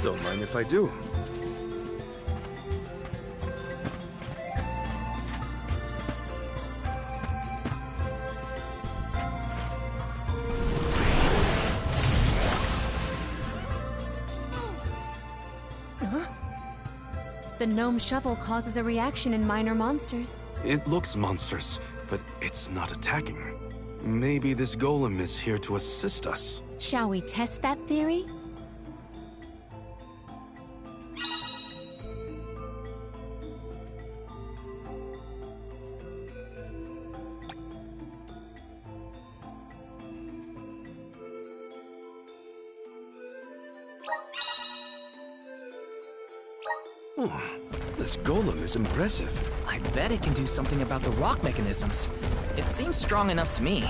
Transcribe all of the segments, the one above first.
Don't mind if I do. The gnome shovel causes a reaction in minor monsters. It looks monstrous, but it's not attacking. Maybe this golem is here to assist us. Shall we test that theory? Oh, this golem is impressive. I bet it can do something about the rock mechanisms. It seems strong enough to me.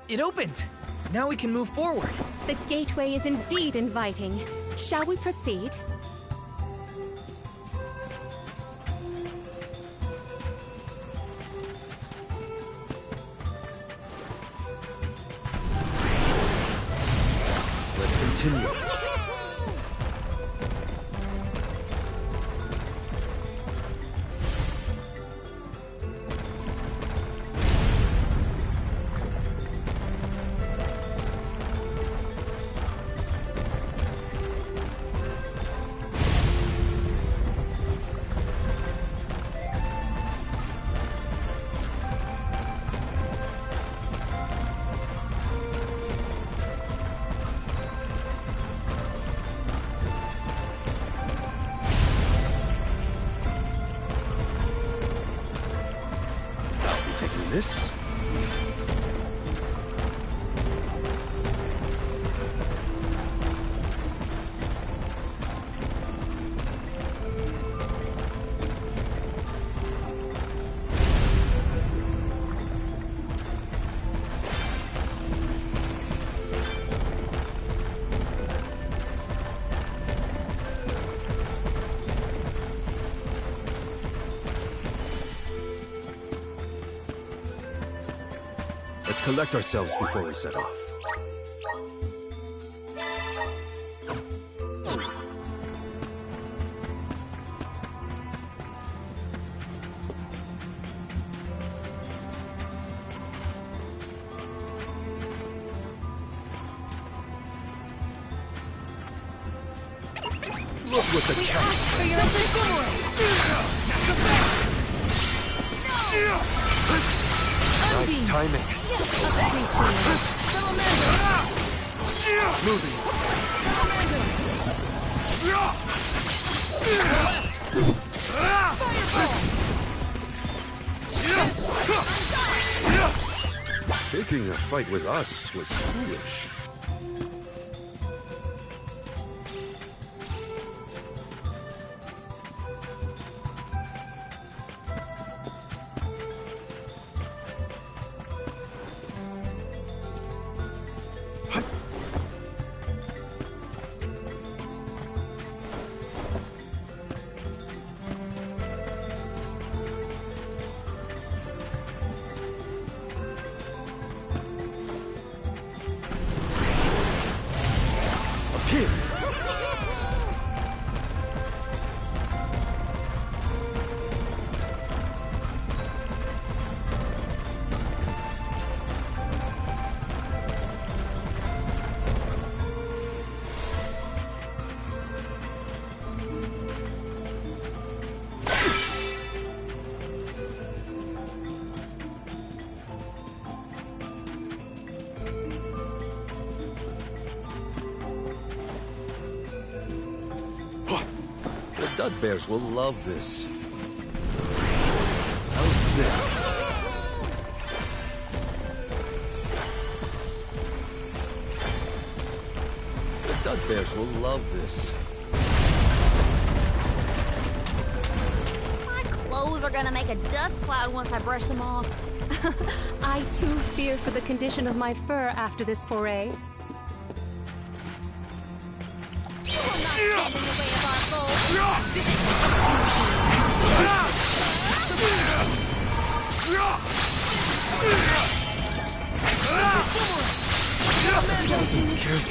It opened! Now we can move forward. The gateway is indeed inviting. Shall we proceed? Let's continue. This? Let's collect ourselves before we set off. Look what the cat. For your Nice timing. Moving. Taking a fight with us was foolish. Dud bears will love this. How's this? Dud bears will love this. My clothes are gonna make a dust cloud once I brush them off. I too fear for the condition of my fur after this foray. You will not stand in the way of our goal.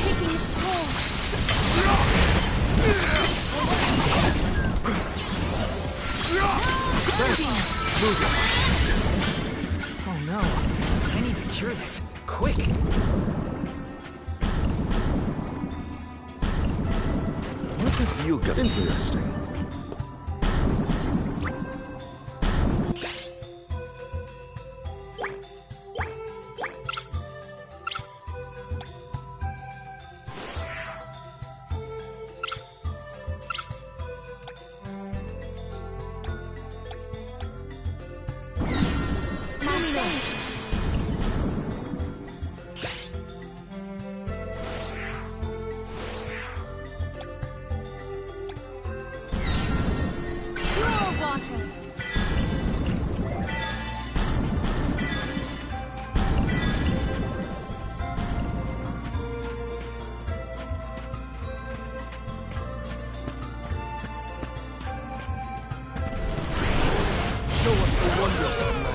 Taking its toll. Oh no. I need to cure this. Quick. What have you got? Interesting.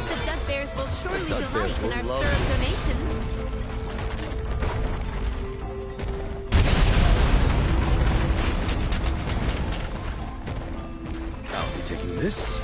The Dud Bears will surely delight in our syrup donations. I'll be taking this.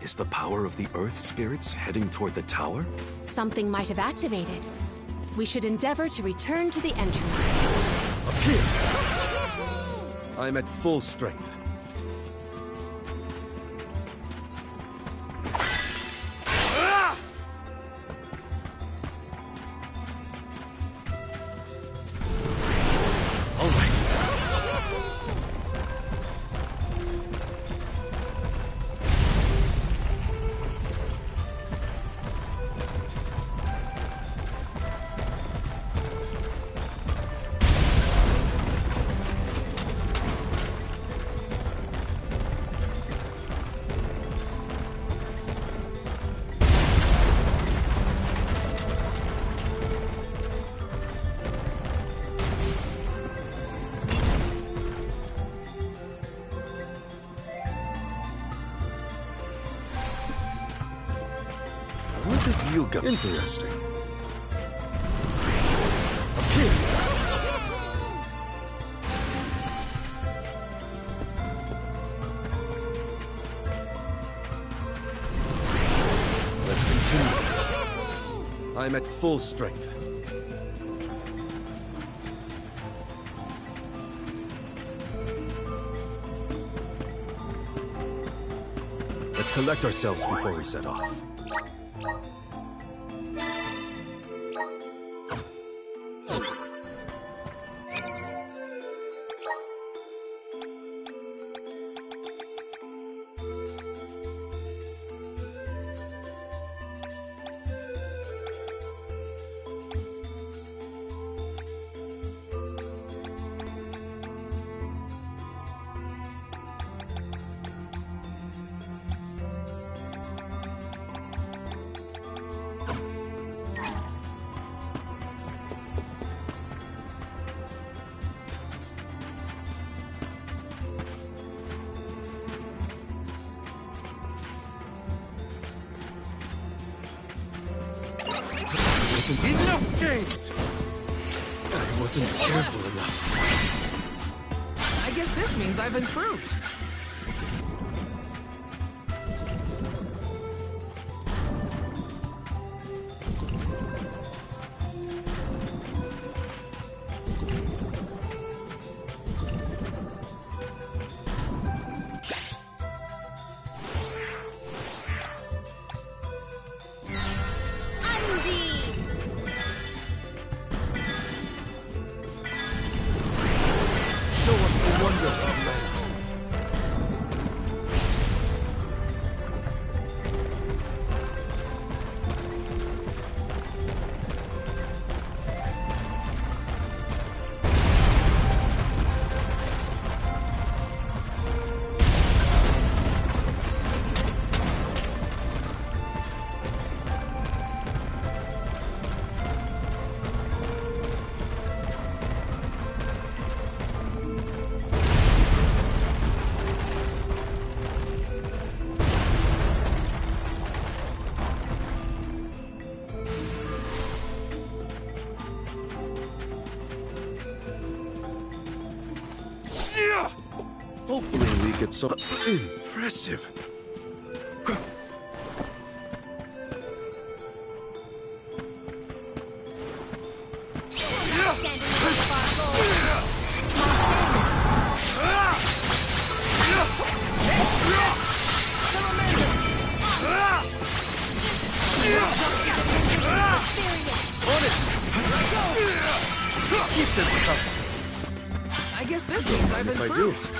Is the power of the Earth spirits heading toward the tower? Something might have activated. We should endeavor to return to the entrance. Appear! I'm at full strength. All right. What have you got? Interesting. Appear! Let's continue. I'm at full strength. Let's collect ourselves before we set off. Enough games! I wasn't careful enough. I guess this means I've improved. so impressive. Stand in the way of our goal. Keep this coming. I guess this means I've If I do. improved.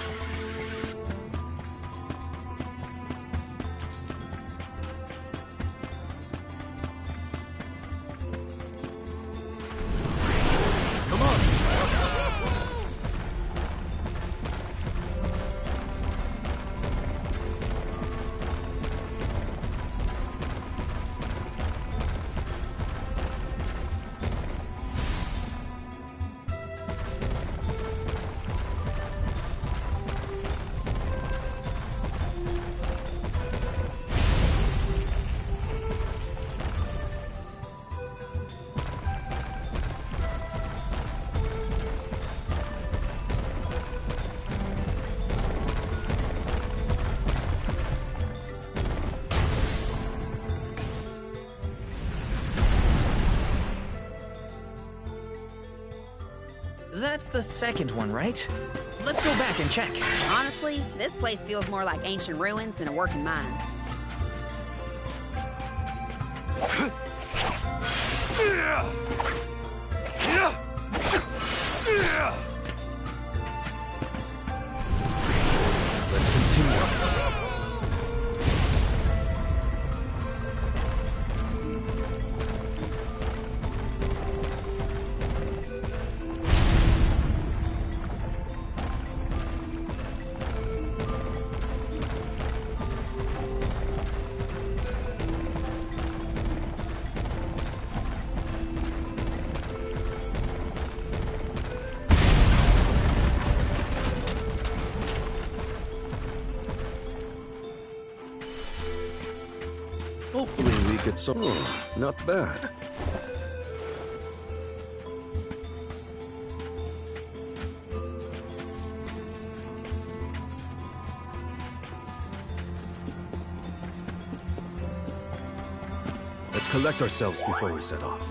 Come on. That's the second one, right? Let's go back and check. Honestly, this place feels more like ancient ruins than a working mine. Let's continue. Hopefully we get some... Oh, not bad. Let's collect ourselves before we set off.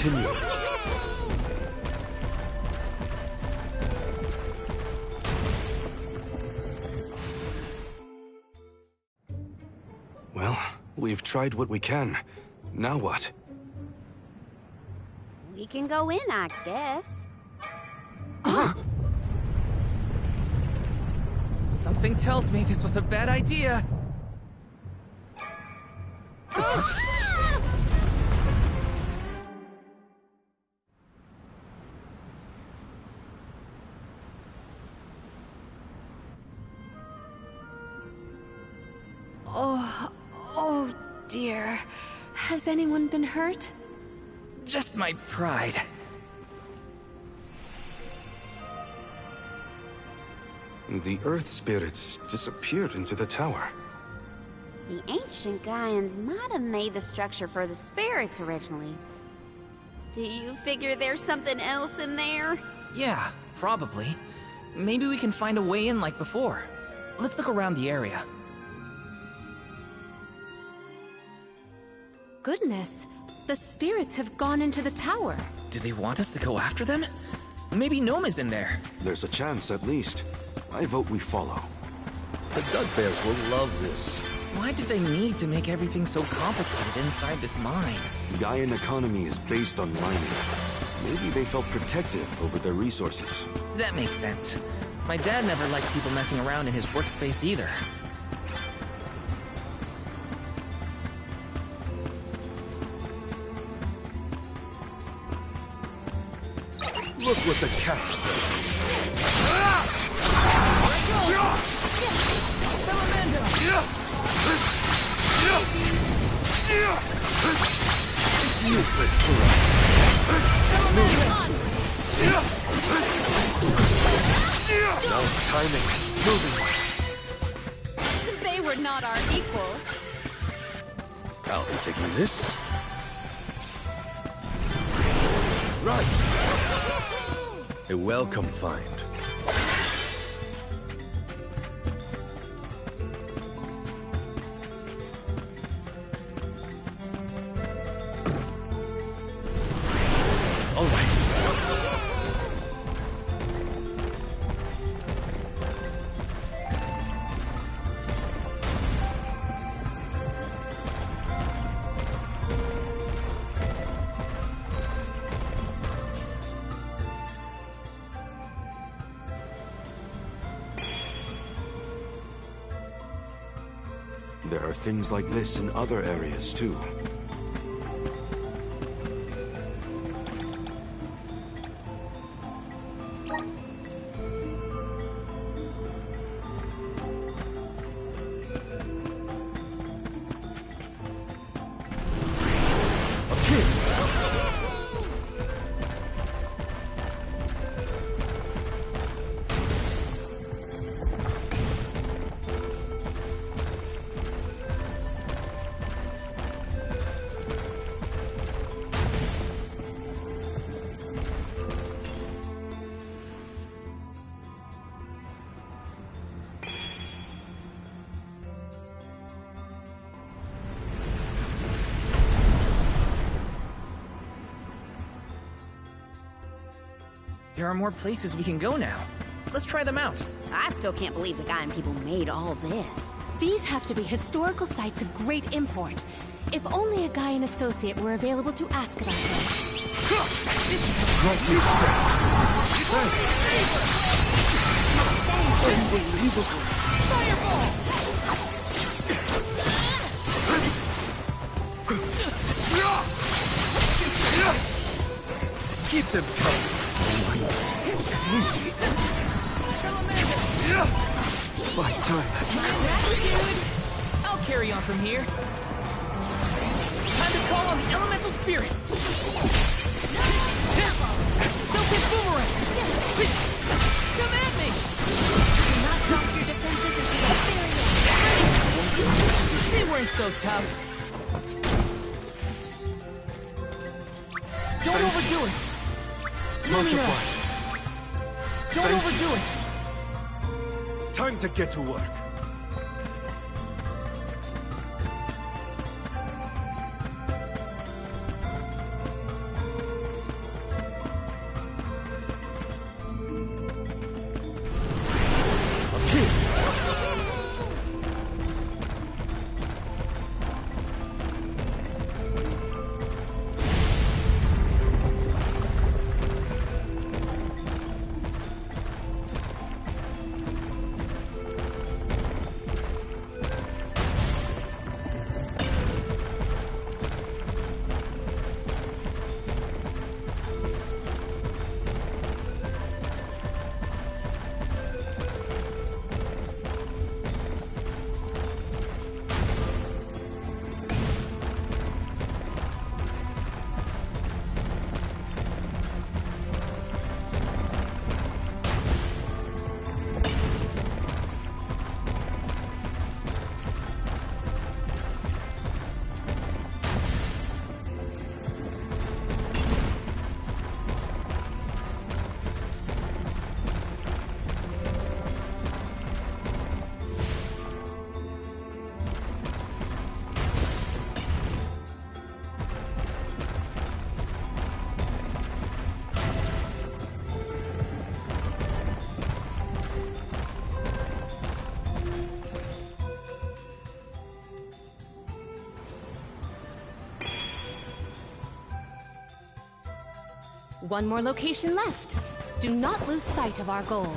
Continue. Well, we've tried what we can. Now what? We can go in, I guess. Something tells me this was a bad idea. Oh dear. Has anyone been hurt? Just my pride. The Earth spirits disappeared into the tower. The ancient Gaians might have made the structure for the spirits originally. Do you figure there's something else in there? Yeah, probably. Maybe we can find a way in like before. Let's look around the area. Goodness, the spirits have gone into the tower. Do they want us to go after them? Maybe Gnome is in there. There's a chance, at least. I vote we follow. The Dugbears will love this. Why did they need to make everything so complicated inside this mine? The Gaian economy is based on mining. Maybe they felt protective over their resources. That makes sense. My dad never liked people messing around in his workspace either. Look what the cat's It's useless to us. Now it's timing. Moving. They were not our equal. I'll be taking this. Right. A welcome find. All right. There are things like this in other areas, too. There are more places we can go now. Let's try them out. I still can't believe the Gaian people made all this. These have to be historical sites of great import. If only a Gaian associate were available to ask about them. Grant me strength. Unbelievable. Keep them coming. Easy. My time has come. Gratitude! I'll carry on from here. Time to call on the elemental spirits. Silken boomerang! Come at me! Do not drop your defenses into the barrier. They weren't so tough. Don't overdo it. Let me know. Don't overdo it. Time to get to work. One more location left. Do not lose sight of our goal.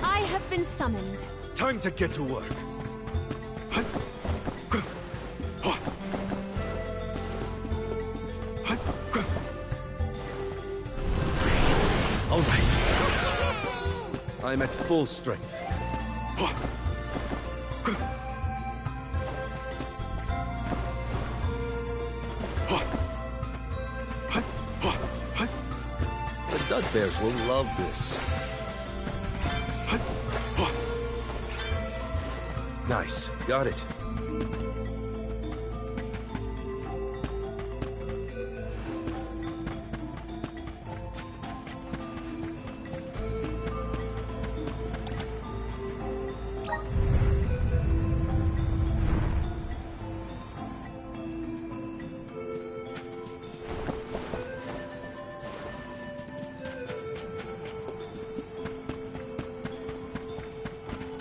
I have been summoned. Time to get to work. All right. I'm at full strength. The Dud Bears will love this. Nice. Got it.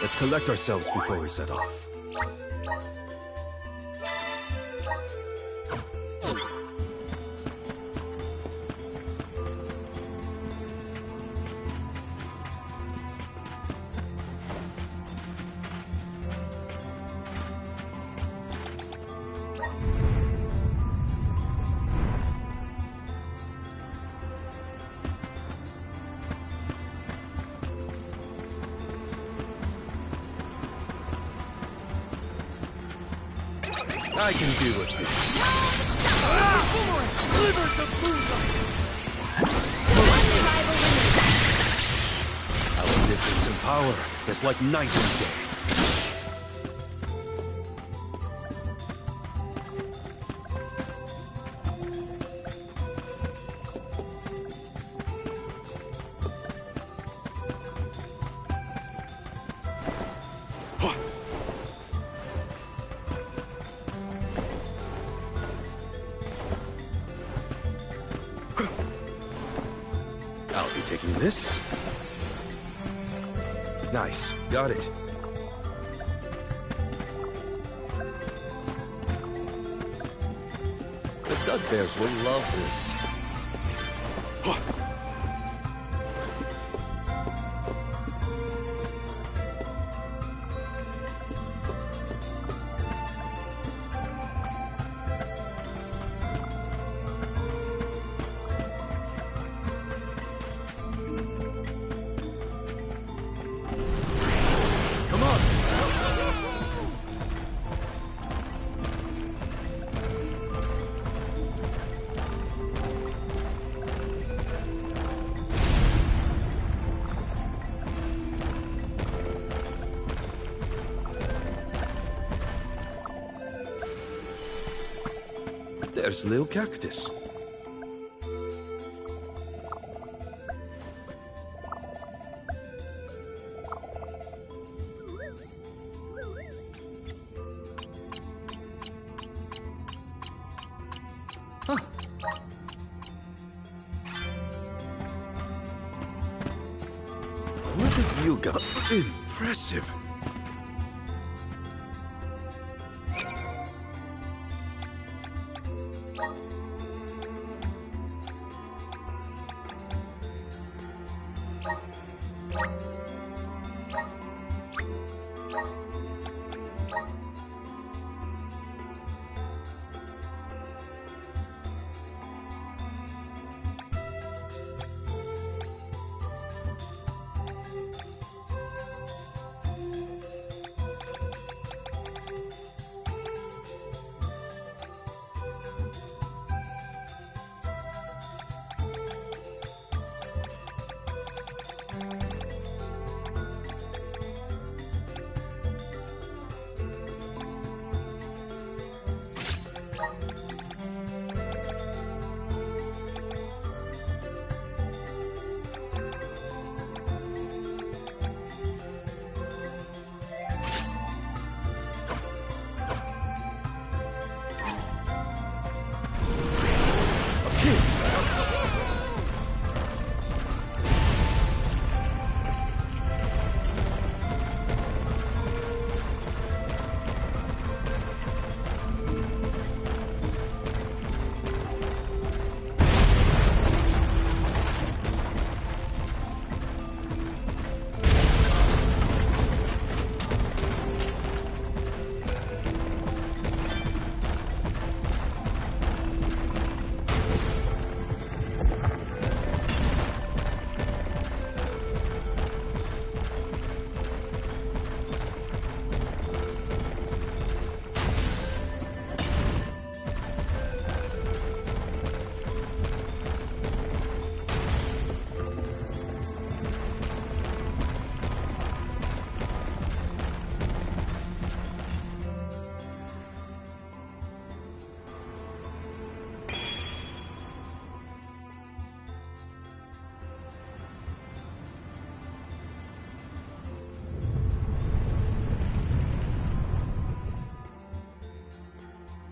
Let's collect ourselves before we set off. I can deal with this. Our difference in power is like night and day. I'll be taking this. Nice. Got it. The Dud Bears will love this. There's Lil Cactus. Huh. What have you got? Impressive.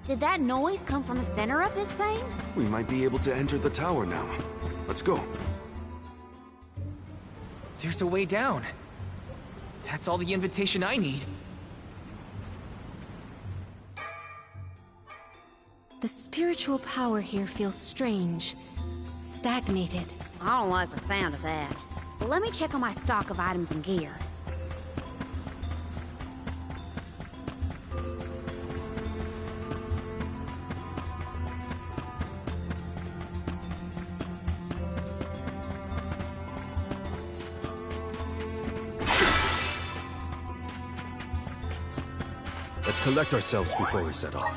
Did that noise come from the center of this thing? We might be able to enter the tower now. Let's go. There's a way down. That's all the invitation I need. The spiritual power here feels strange. Stagnated. I don't like the sound of that. But let me check on my stock of items and gear. Let's collect ourselves before we set off.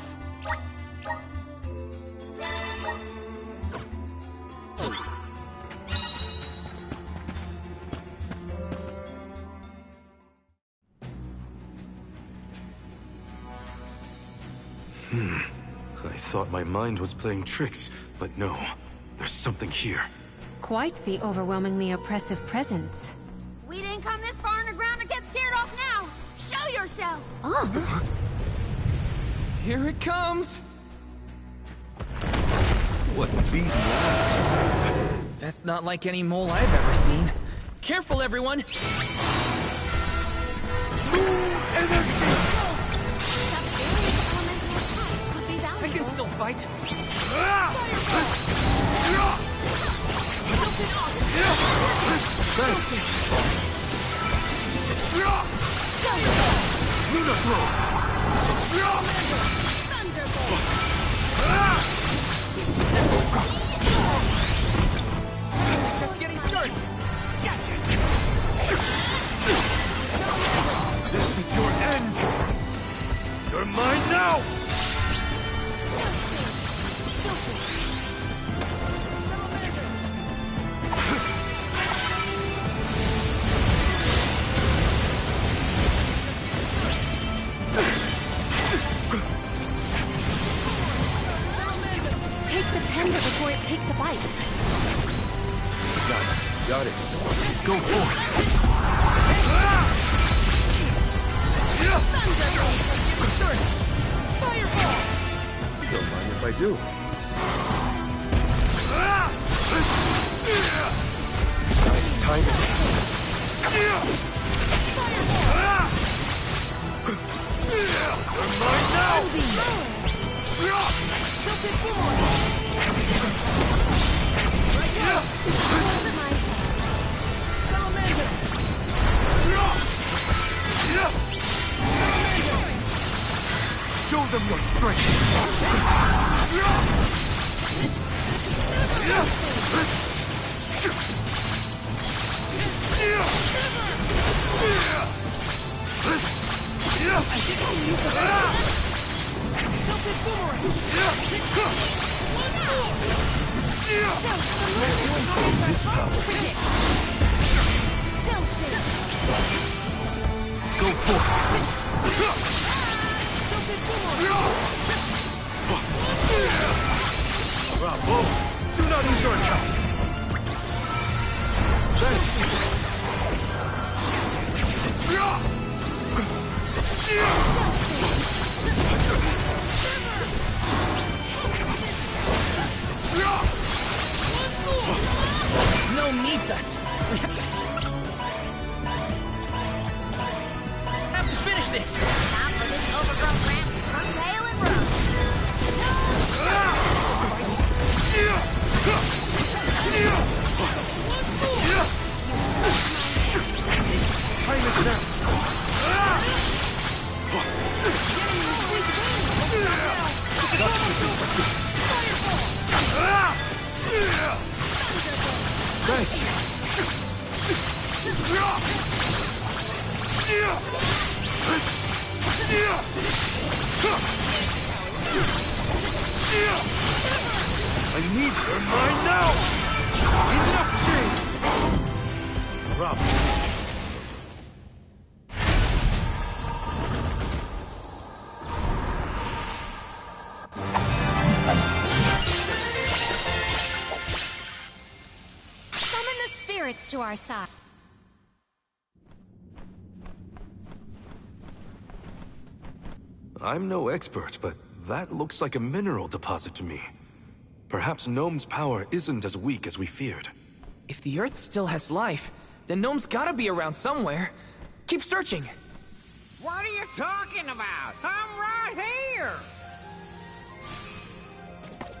I thought my mind was playing tricks, but no. There's something here. Quite the overwhelmingly oppressive presence. We didn't come this far underground to get scared off now! Show yourself! Oh! Here it comes! What beating eyes you have. That's not like any mole I've ever seen. Careful, everyone! I can still fight. Luna Throw! Just getting started. Gotcha. This is your end! You're mine now! Take the tender before it takes a bite. Nice. Got it. Go for it. Don't mind if I do. Nice timing. You're mine now! Show them your strength. This power. Go for it. Bravo! Do not use your attacks. Thanks. Gnome needs us. We have to finish this. Time for this overgrown ramp to turn tail and run. Time is now. Thanks. I need your mind now! Enough days! Rob. Summon the spirits to our side. I'm no expert, but That looks like a mineral deposit to me. Perhaps Gnome's power isn't as weak as we feared. If the Earth still has life, then Gnome's gotta be around somewhere. Keep searching. What are you talking about? I'm right here!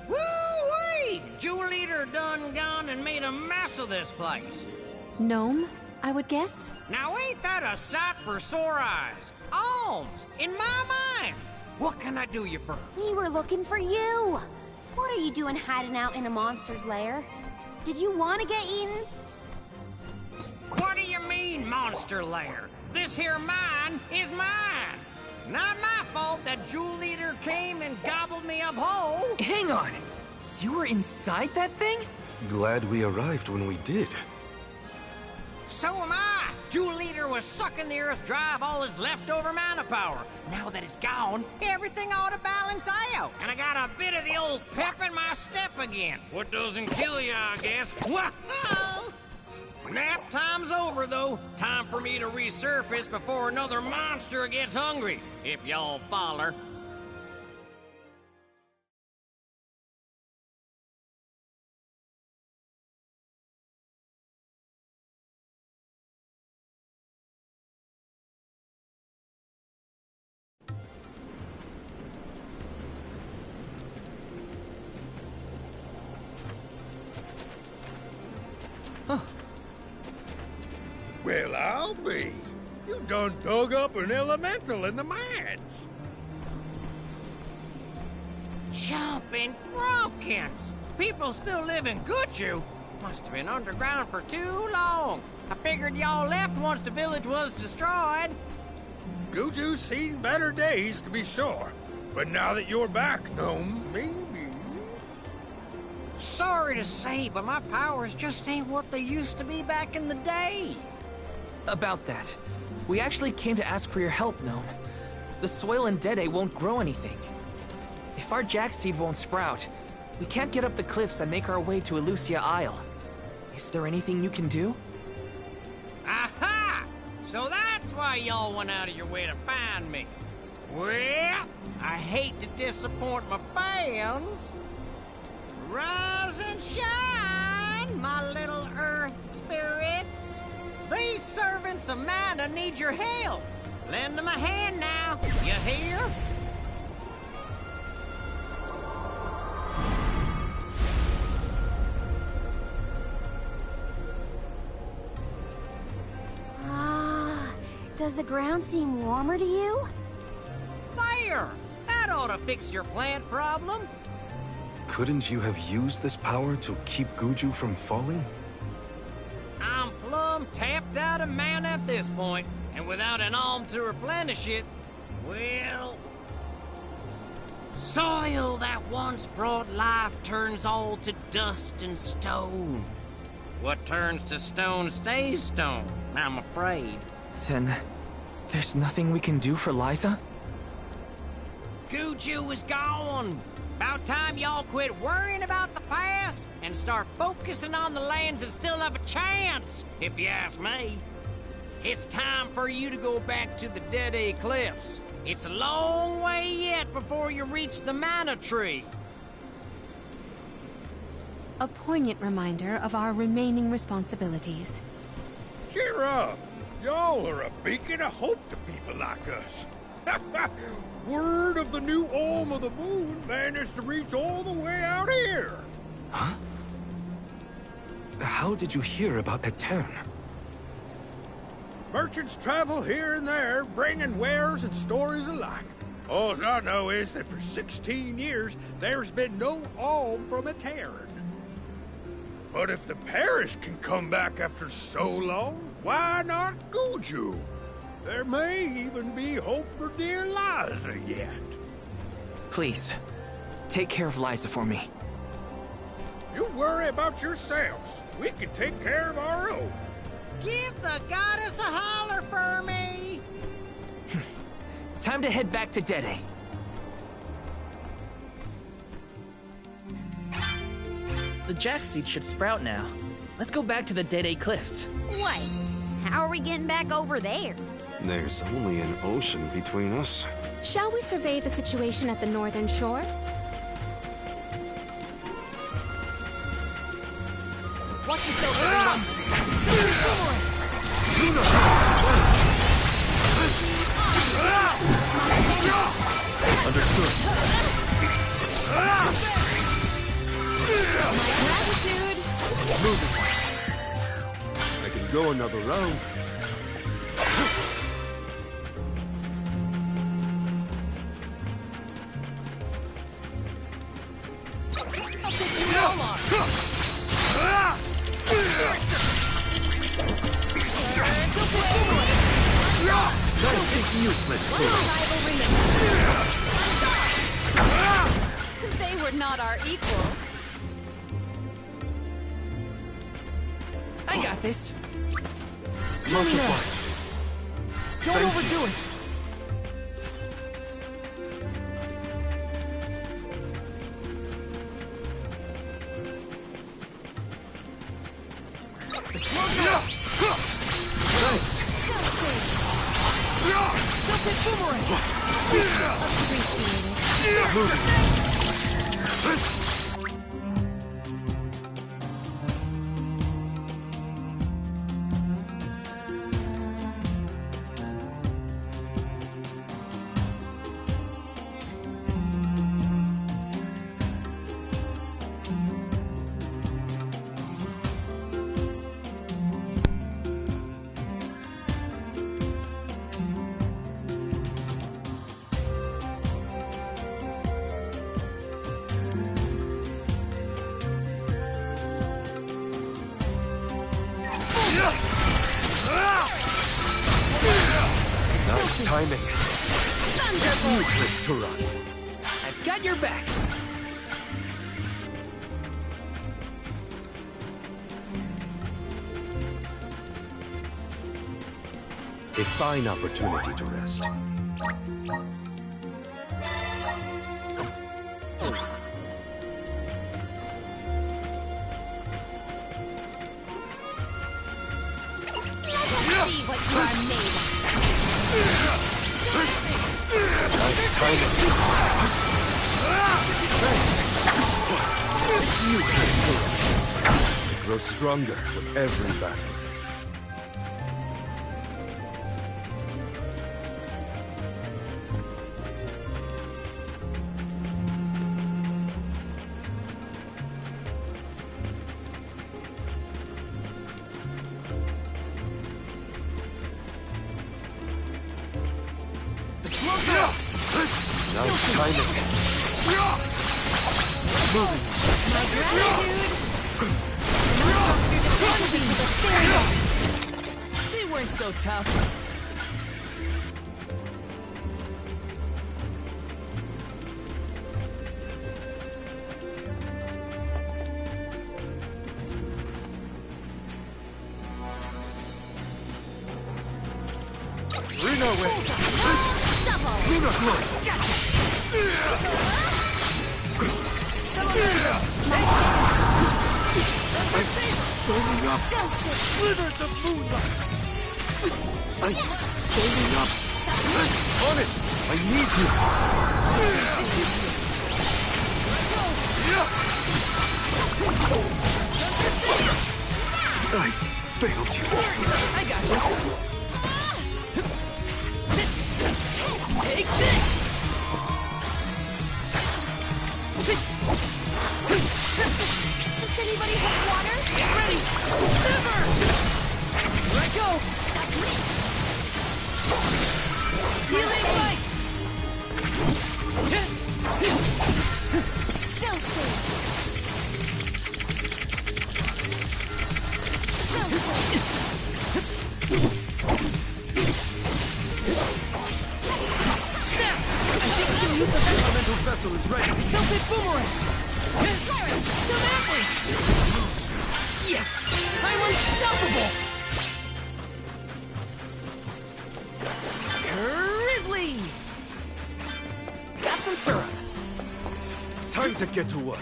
Woo-wee! Jewel Eater done gone and made a mess of this place. Gnome, I would guess? Now ain't that a sight for sore eyes? Alms, in my mind! What can I do you for? We were looking for you! What are you doing hiding out in a monster's lair? Did you want to get eaten? What do you mean, monster lair? This here mine is mine! Not my fault that Jewel Eater came and gobbled me up whole! Hang on. You were inside that thing? Glad we arrived when we did. So am I! Jewel Eater was sucking the Earth dry of all his leftover mana power. Now that it's gone, everything ought to balance out. And I got a bit of the old pep in my step again. What doesn't kill you, I guess. Whoa! Nap time's over, though. Time for me to resurface before another monster gets hungry. If y'all follow. Well, I'll be. You done dug up an elemental in the mines. Jumping pumpkins! People still live in Guju. Must have been underground for too long. I figured y'all left once the village was destroyed. Guju's seen better days, to be sure. But now that you're back, Gnome, maybe... Sorry to say, but my powers just ain't what they used to be back in the day. About that. We actually came to ask for your help, Gnome. The soil in Dede won't grow anything. If our jack seed won't sprout, we can't get up the cliffs and make our way to Elusia Isle. Is there anything you can do? Aha! So that's why y'all went out of your way to find me. Well, I hate to disappoint my fans. Rise and shine, my little earth spirits. These servants of Mana need your help. Lend them a hand now, you hear? Does the ground seem warmer to you? There! That ought to fix your plant problem. Couldn't you have used this power to keep Guju from falling? I'm plumb tapped out of mana at this point, and without an alm to replenish it, well... Soil that once brought life turns all to dust and stone. What turns to stone stays stone, I'm afraid. Then, there's nothing we can do for Liza? Guju is gone. About time y'all quit worrying about the past and start focusing on the lands that still have a chance, if you ask me. It's time for you to go back to the Dede Cliffs. It's a long way yet before you reach the Mana Tree. A poignant reminder of our remaining responsibilities. Cheer up! Y'all are a beacon of hope to people like us. Word of the new Alm of the Moon managed to reach all the way out here. Huh? How did you hear about Etern? Merchants travel here and there, bringing wares and stories alike. All I know is that for 16 years, there's been no alm from Etern. But if the parish can come back after so long, why not Guju? There may even be hope for dear Liza yet. Please, take care of Liza for me. You worry about yourselves. We can take care of our own. Give the goddess a holler for me! Time to head back to Dede. The jack seed should sprout now. Let's go back to the Dede Cliffs. Wait, how are we getting back over there? There's only an ocean between us. Shall we survey the situation at the northern shore? Watch yourself, everyone! Understood. Gratitude! Moving. I can go another round. It's useless. They were not our equal. I got this. Much Lumina, obliged. don't Thank overdo it. Thanks. Celtic boomerang! Nice timing. It's useless to run. I've got your back. A fine opportunity to rest. See what you are made of. Nice timing. It's useless to run. It grows stronger with every battle. Nice timing. Moving. My gratitude! They weren't so tough. Reno way. Luna glow. Burning up. Slithers of moonlight. I'm burning up. On it. I need you. I failed you. I got this. Take this! Does anybody have water? Get ready! Never! Here I go! Healing light! Elemental vessel is ready. Celtic boomerang! Yes! I'm unstoppable! Grizzly! Got some syrup. Time to get to work.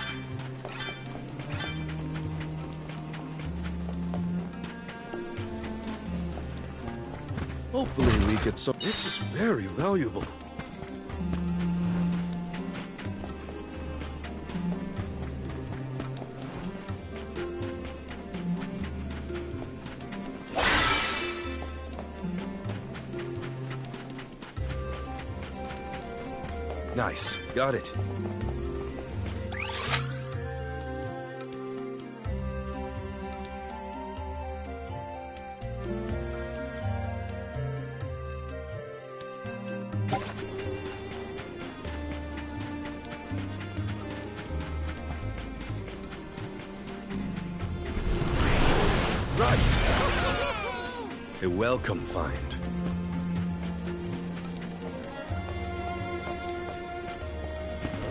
Hopefully we get some... This is very valuable. Nice. Got it. A welcome find.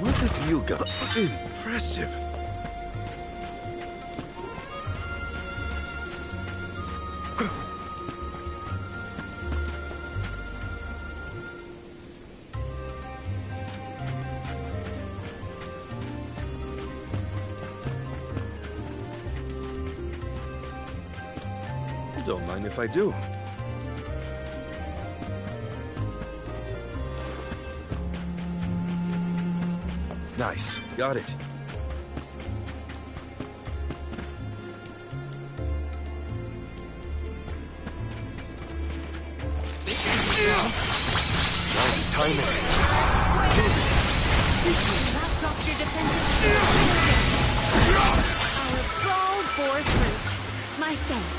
What have you got? Impressive. Don't mind if I do. Nice. Got it. Nice timing. Not drop your defenses. Our brawl bore fruit. My thanks.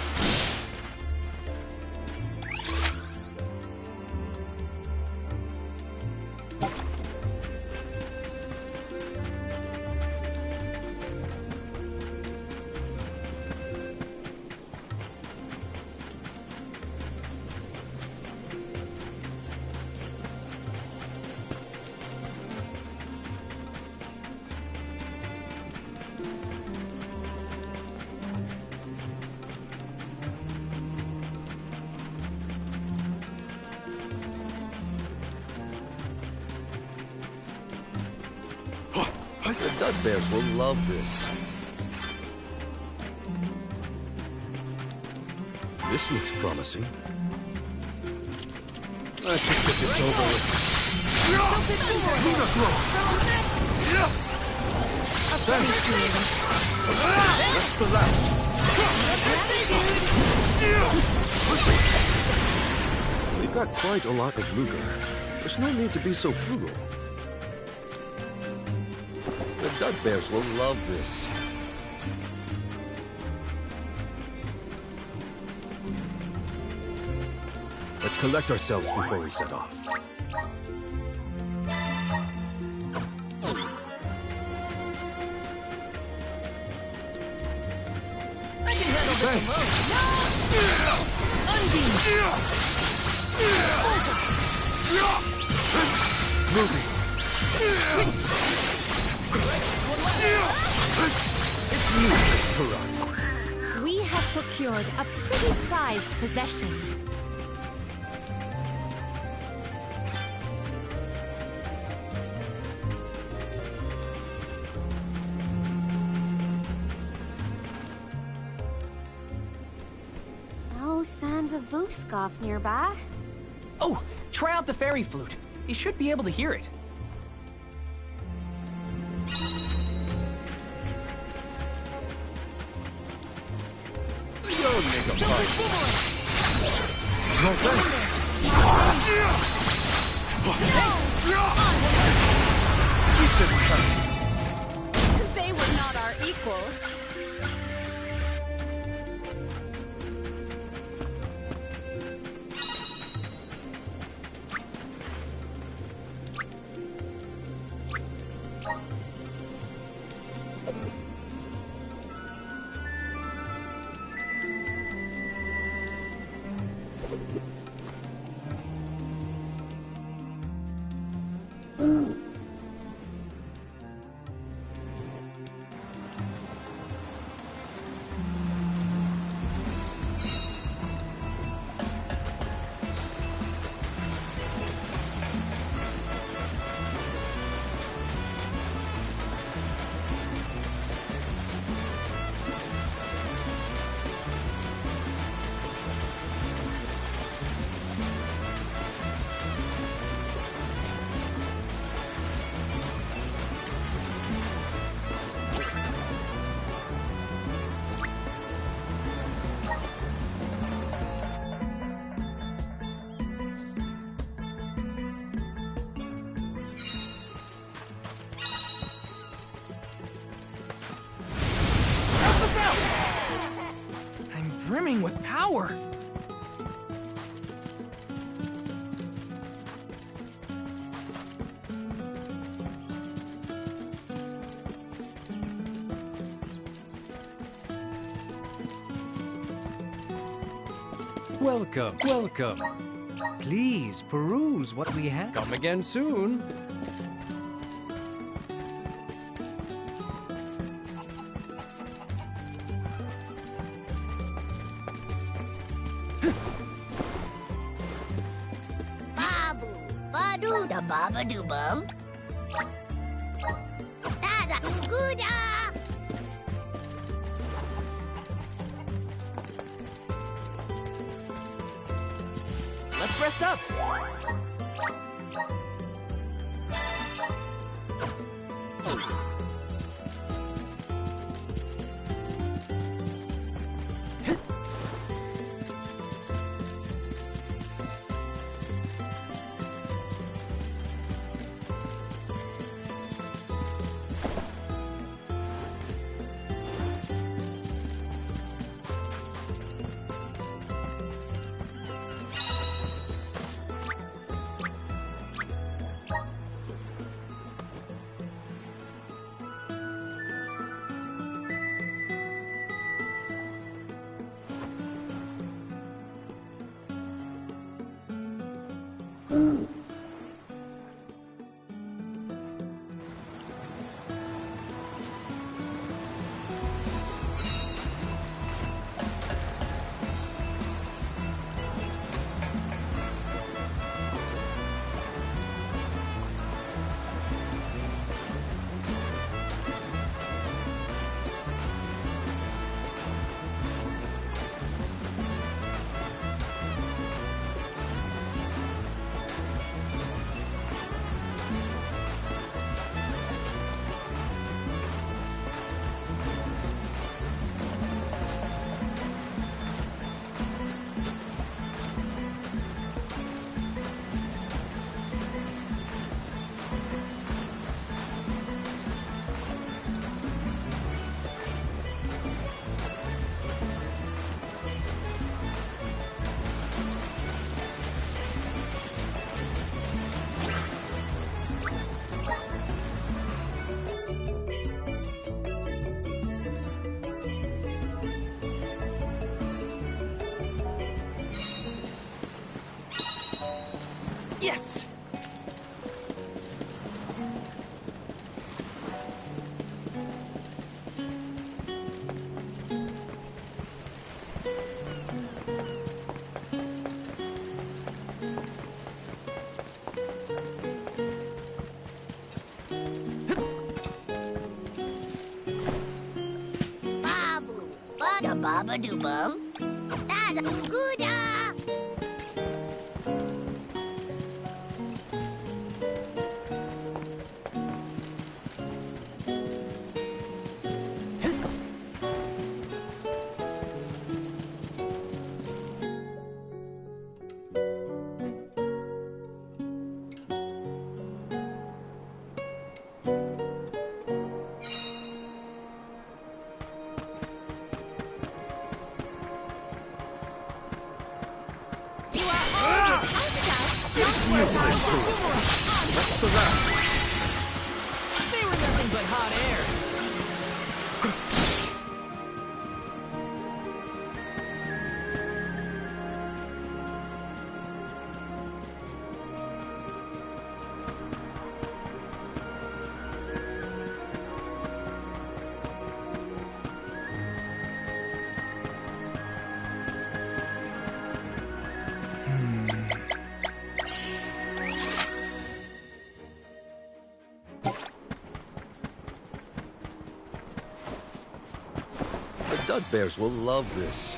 The Dud Bears will love this. This looks promising. Let's just get this over with. That's the last. We've got quite a lot of Luger. There's no need to be so frugal. The Dud Bears will love this. Let's collect ourselves before we set off. It's useless to run. We have procured a pretty prized possession. No signs of Vuskov nearby. Oh, try out the fairy flute. You should be able to hear it. Don't make a fight. No thanks. They were not our equal. brimming with power. Welcome, welcome. Please peruse what we have. Come again soon. Babu, badu da baba do bum. Da guda. Let's rest up. Yes! Babu, bada baba do bum. Da guda. What's the rest? They were nothing but hot air. The Dud Bears will love this.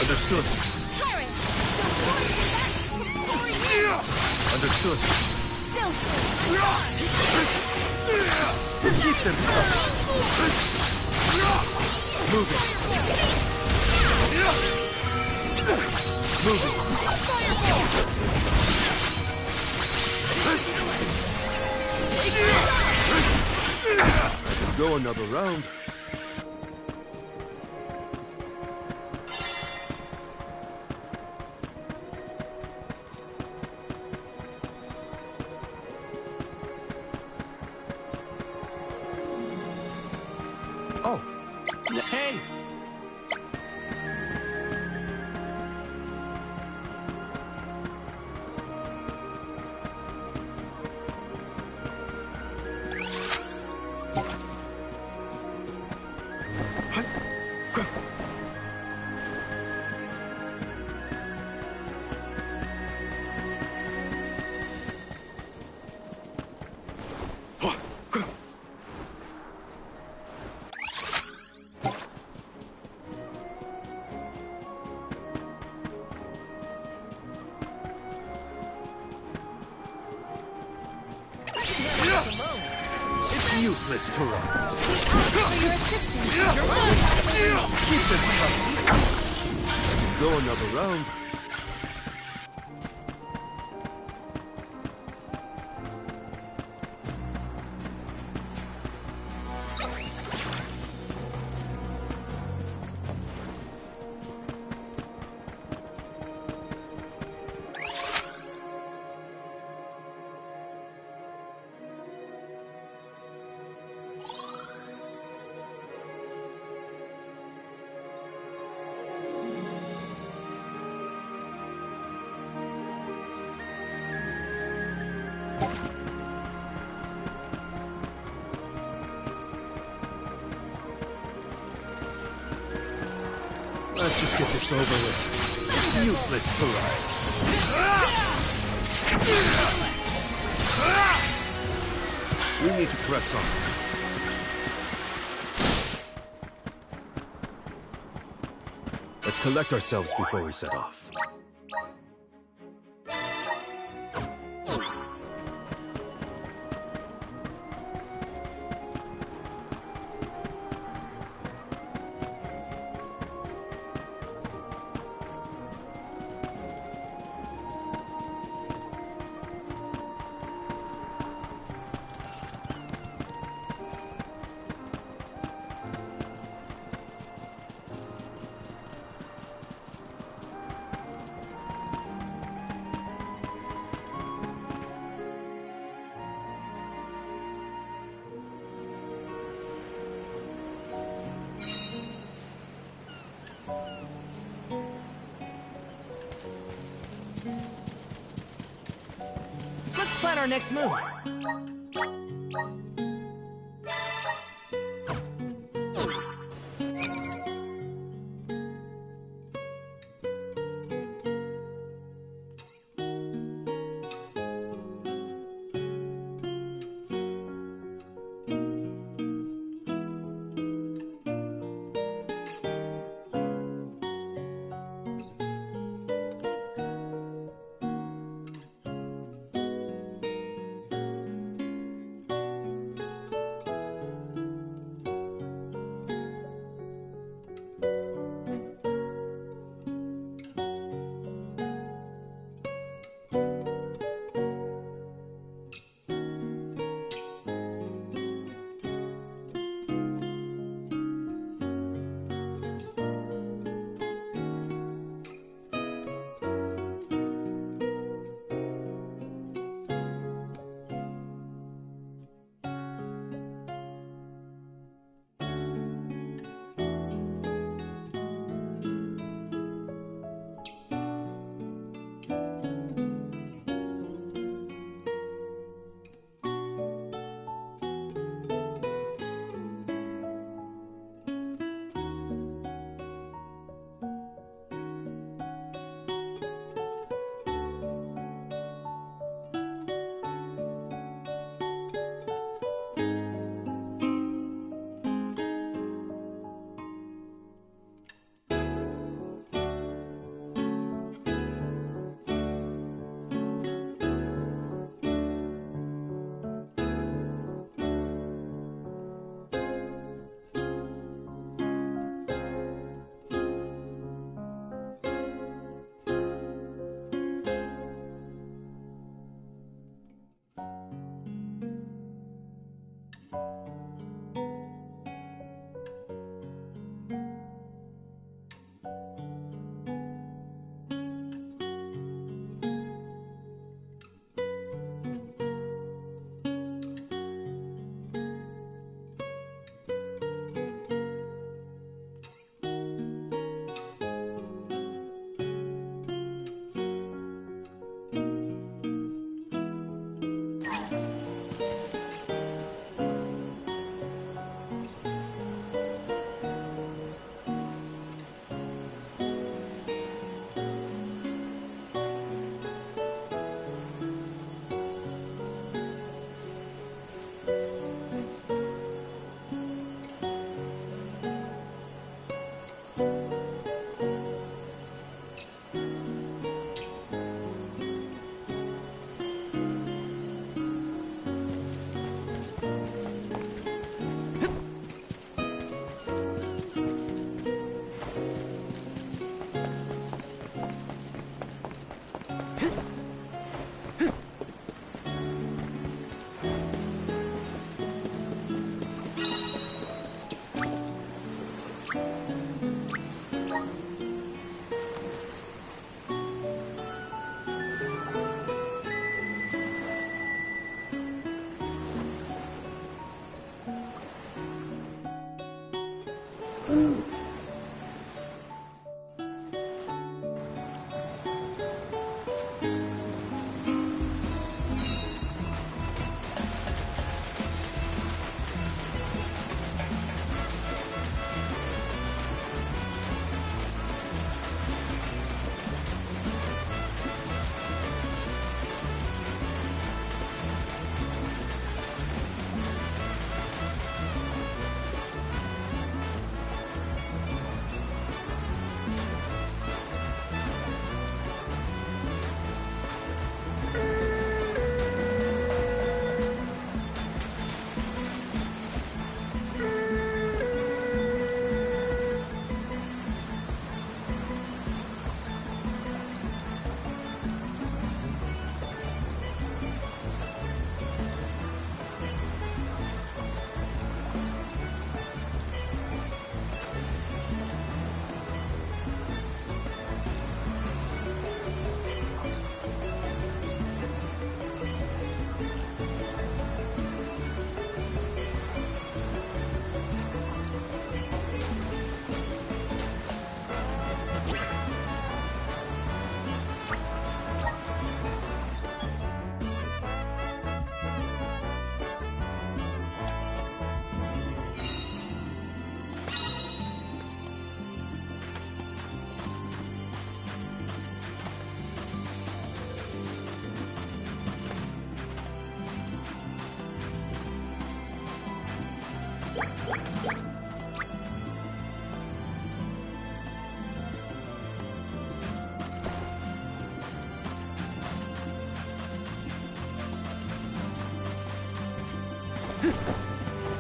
Understood. Pirates! Understood. Keep them moving. Moving. Go another round. Oh. Hey! It's useless to run. your assistance. Keep them coming. Go another round. Let's just get this over with. It's useless to ride. We need to press on. Let's collect ourselves before we set off. Let's plan our next move.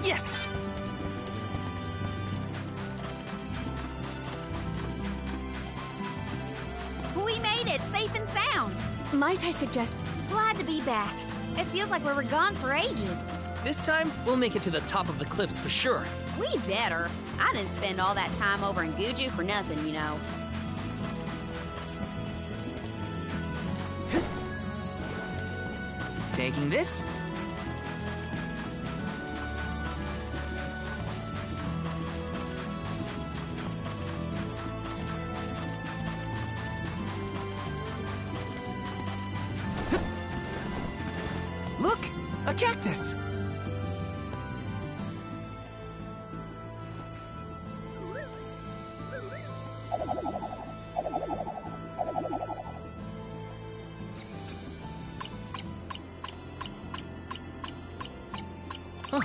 Yes! We made it, safe and sound. Might I suggest... Glad to be back. It feels like we were gone for ages. This time, we'll make it to the top of the cliffs for sure. We better. I didn't spend all that time over in Guju for nothing, you know. Taking this? Look! A cactus! Huh.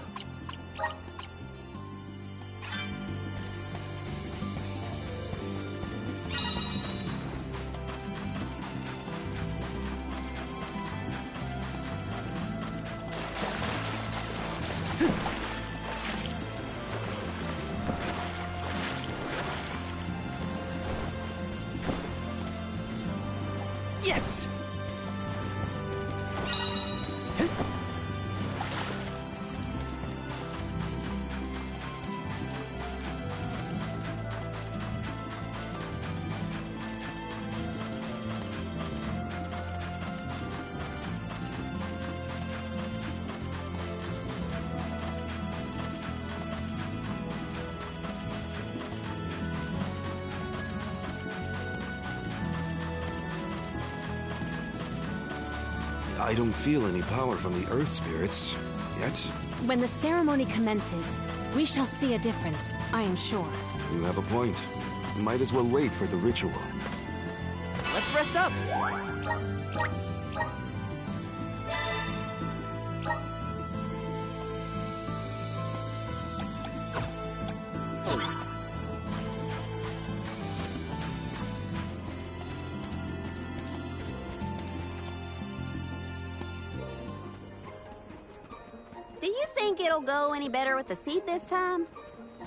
Yes! I don't feel any power from the Earth Spirits, yet. When the ceremony commences, we shall see a difference, I am sure. You have a point. Might as well wait for the ritual. Let's rest up! Do you think it'll go any better with the seed this time?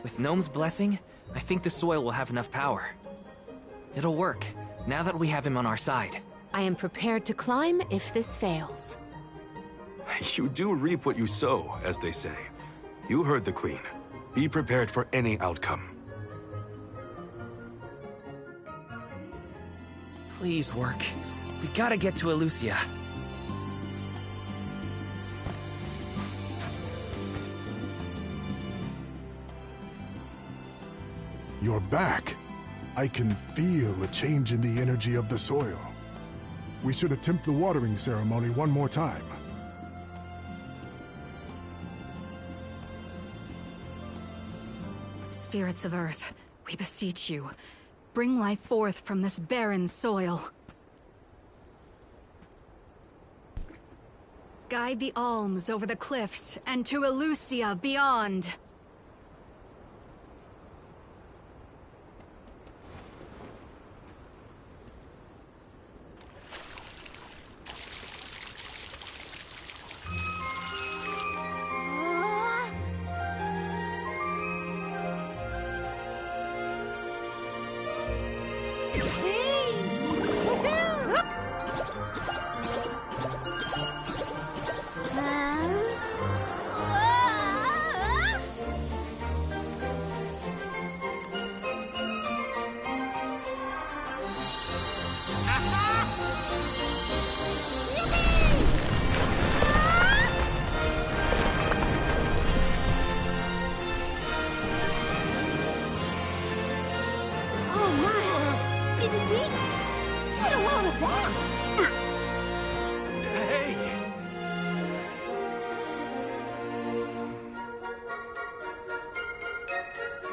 With Gnome's blessing, I think the soil will have enough power. It'll work, now that we have him on our side. I am prepared to climb if this fails. You do reap what you sow, as they say. You heard the Queen. Be prepared for any outcome. Please work. We gotta get to Elucia. You're back. I can feel a change in the energy of the soil. We should attempt the watering ceremony one more time. Spirits of Earth, we beseech you. Bring life forth from this barren soil. Guide the alms over the cliffs and to Elucia beyond.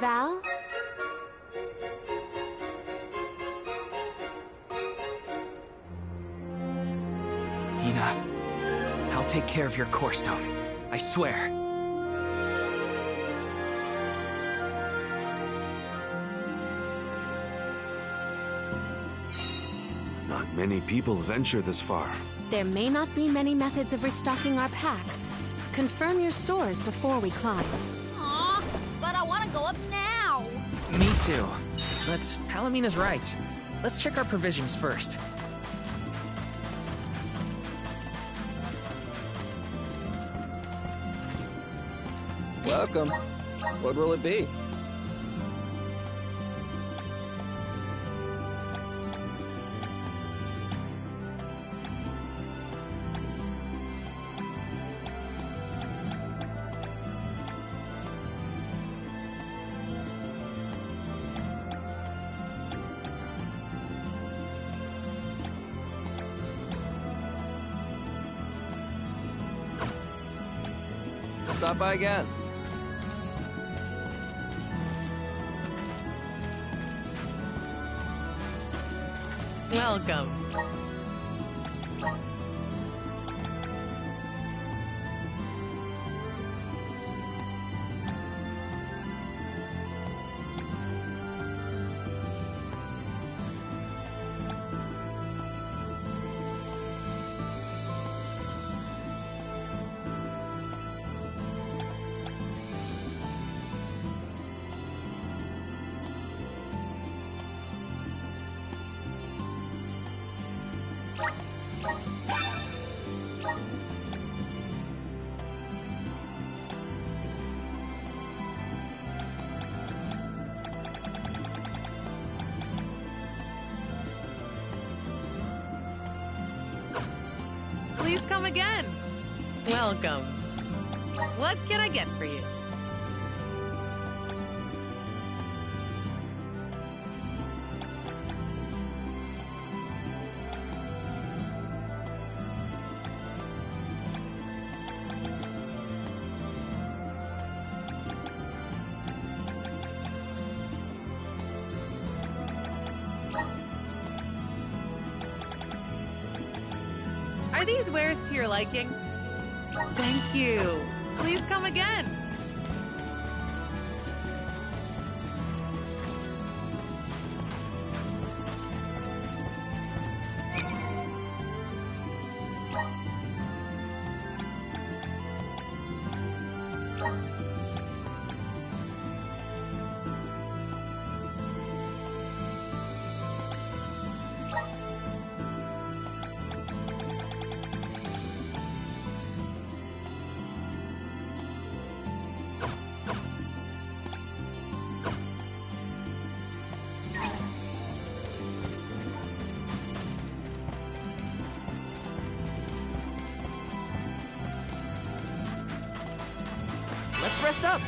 Val? Hina, I'll take care of your core stone. I swear. Not many people venture this far. There may not be many methods of restocking our packs. Confirm your stores before we climb. Aw, but I want to go up now. Me too. But Palamina's right. Let's check our provisions first. Welcome. What will it be? Stop by again. Welcome. Please come again. Welcome. What can I get for you? Are these wares to your liking? Thank you. Please come again. rest up.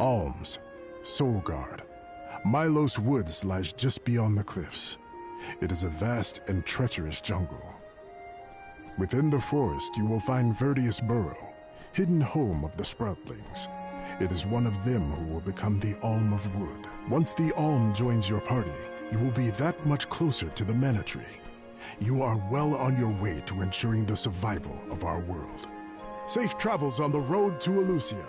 Alms, Solgard. Milos Woods lies just beyond the cliffs. It is a vast and treacherous jungle. Within the forest, you will find Verdius Burrow, hidden home of the Sproutlings. It is one of them who will become the Alm of Wood. Once the Alm joins your party, you will be that much closer to the Mana Tree. You are well on your way to ensuring the survival of our world. Safe travels on the road to Elusia.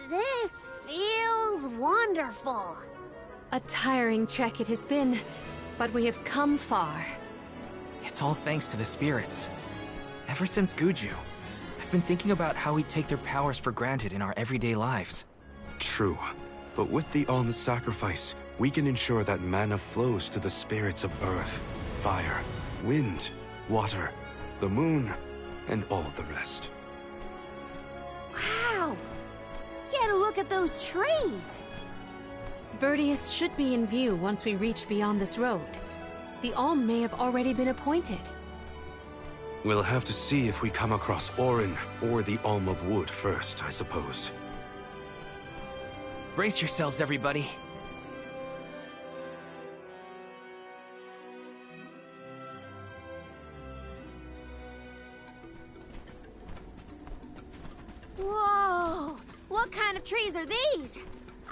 This feels wonderful. A tiring trek it has been, but we have come far. It's all thanks to the spirits. Ever since Guju, I've been thinking about how we take their powers for granted in our everyday lives. True, but with the Alm's sacrifice, we can ensure that mana flows to the spirits of earth, fire, wind, water, the moon, and all the rest. Wow! Get a look at those trees! Verdius should be in view once we reach beyond this road. The Alm may have already been appointed. We'll have to see if we come across Orin or the Alm of Wood first, I suppose. Brace yourselves, everybody. Whoa! What kind of trees are these?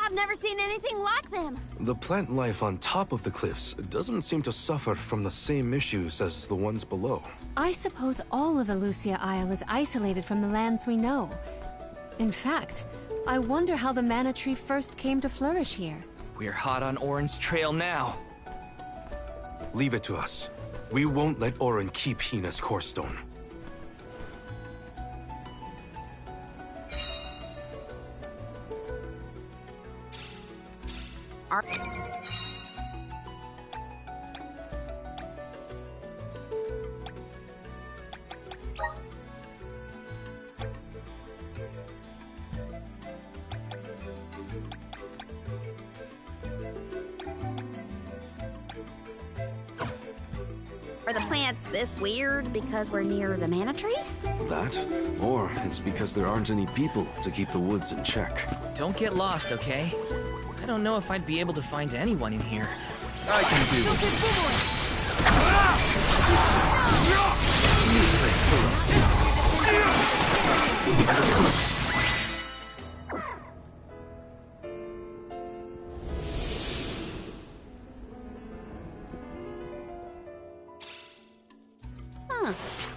I've never seen anything like them. The plant life on top of the cliffs doesn't seem to suffer from the same issues as the ones below. I suppose all of Elusia Isle is isolated from the lands we know. In fact, I wonder how the mana tree first came to flourish here. We're hot on Orin's trail now. Leave it to us. We won't let Orin keep Hina's core stone. Are the plants this weird because we're near the mana tree? That? Or it's because there aren't any people to keep the woods in check. Don't get lost, okay? I don't know if I'd be able to find anyone in here. I can do Huh.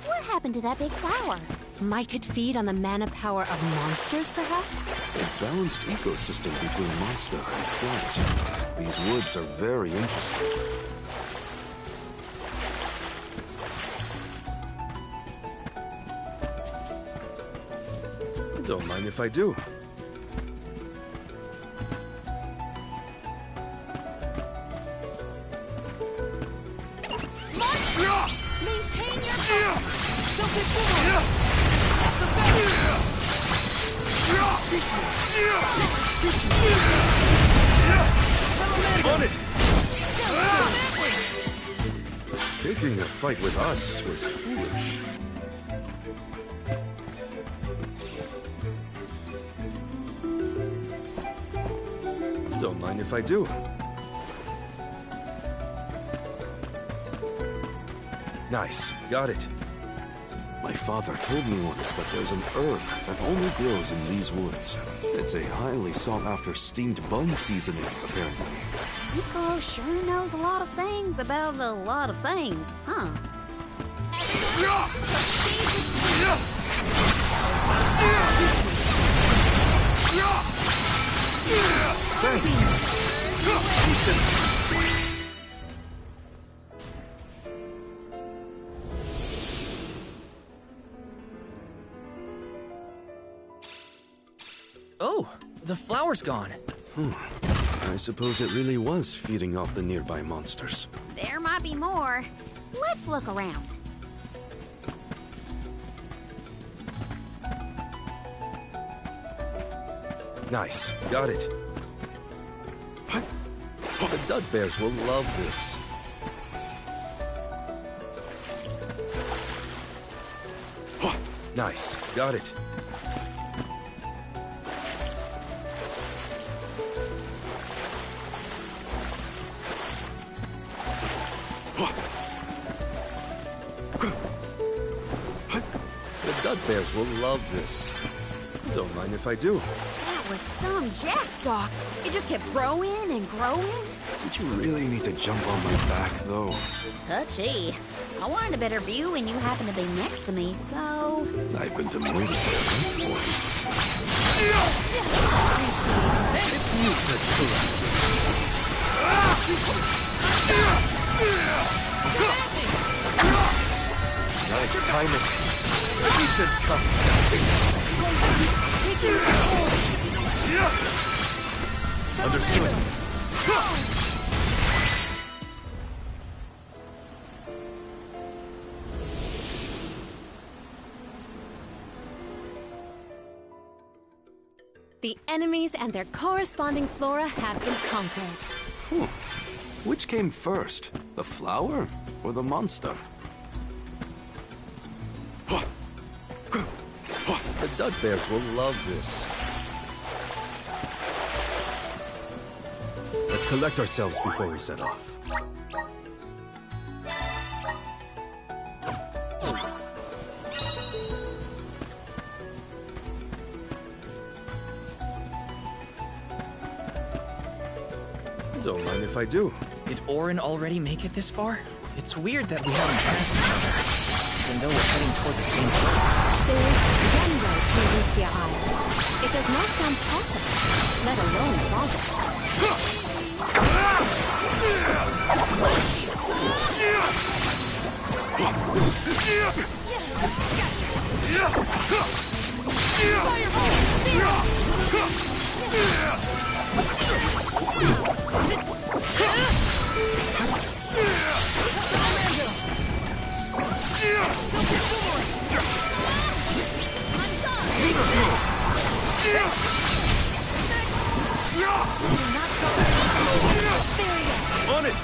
What happened to that big flower? Might it feed on the mana power of monsters, perhaps? A balanced ecosystem between monster and plant. These woods are very interesting. Don't mind if I do. Maintain your focus! On it! Taking a fight with us was foolish. Don't mind if I do. Nice, got it. My father told me once that there's an herb that only grows in these woods. It's a highly sought-after steamed bun seasoning, apparently. Nico sure knows a lot of things about a lot of things, huh? Oh, the flower's gone. I suppose it really was feeding off the nearby monsters. There might be more. Let's look around. Nice, got it. The Dud Bears will love this. Nice, got it. The Dud Bears will love this. Don't mind if I do. That was some jackstock. It just kept growing and growing. Did you really need to jump on my back, though? Touchy. I wanted a better view when you happened to be next to me, so... I've been demoted for you. It's useless to Nice timing. You should come. Understood. The enemies and their corresponding flora have been conquered. Which came first, the flower or the monster? The Dud Bears will love this. Let's collect ourselves before we set off. Don't mind if I do. Did Orin already make it this far? It's weird that we haven't passed each other, even though we're heading toward the same place. There is one way to Lucia Isle. It does not sound possible, let alone plausible. On it!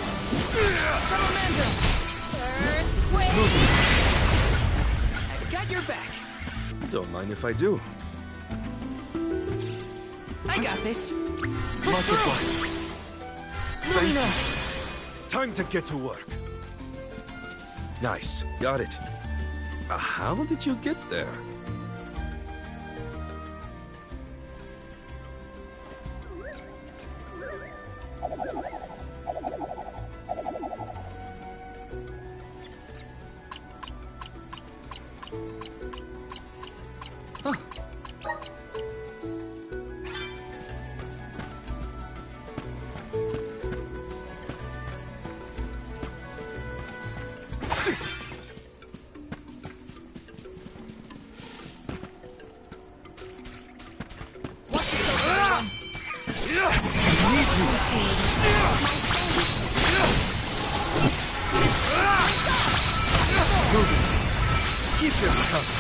I've got your back. Don't mind if I do. I got this. Lots of fun. Thank you. Time to get to work. Nice. Got it. How did you get there? Keep your cover.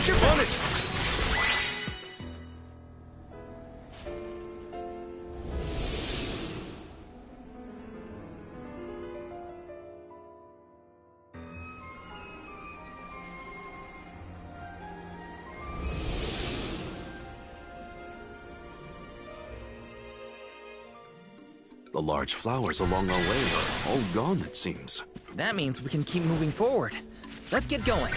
On it. The large flowers along our way are all gone, it seems. That means we can keep moving forward. Let's get going.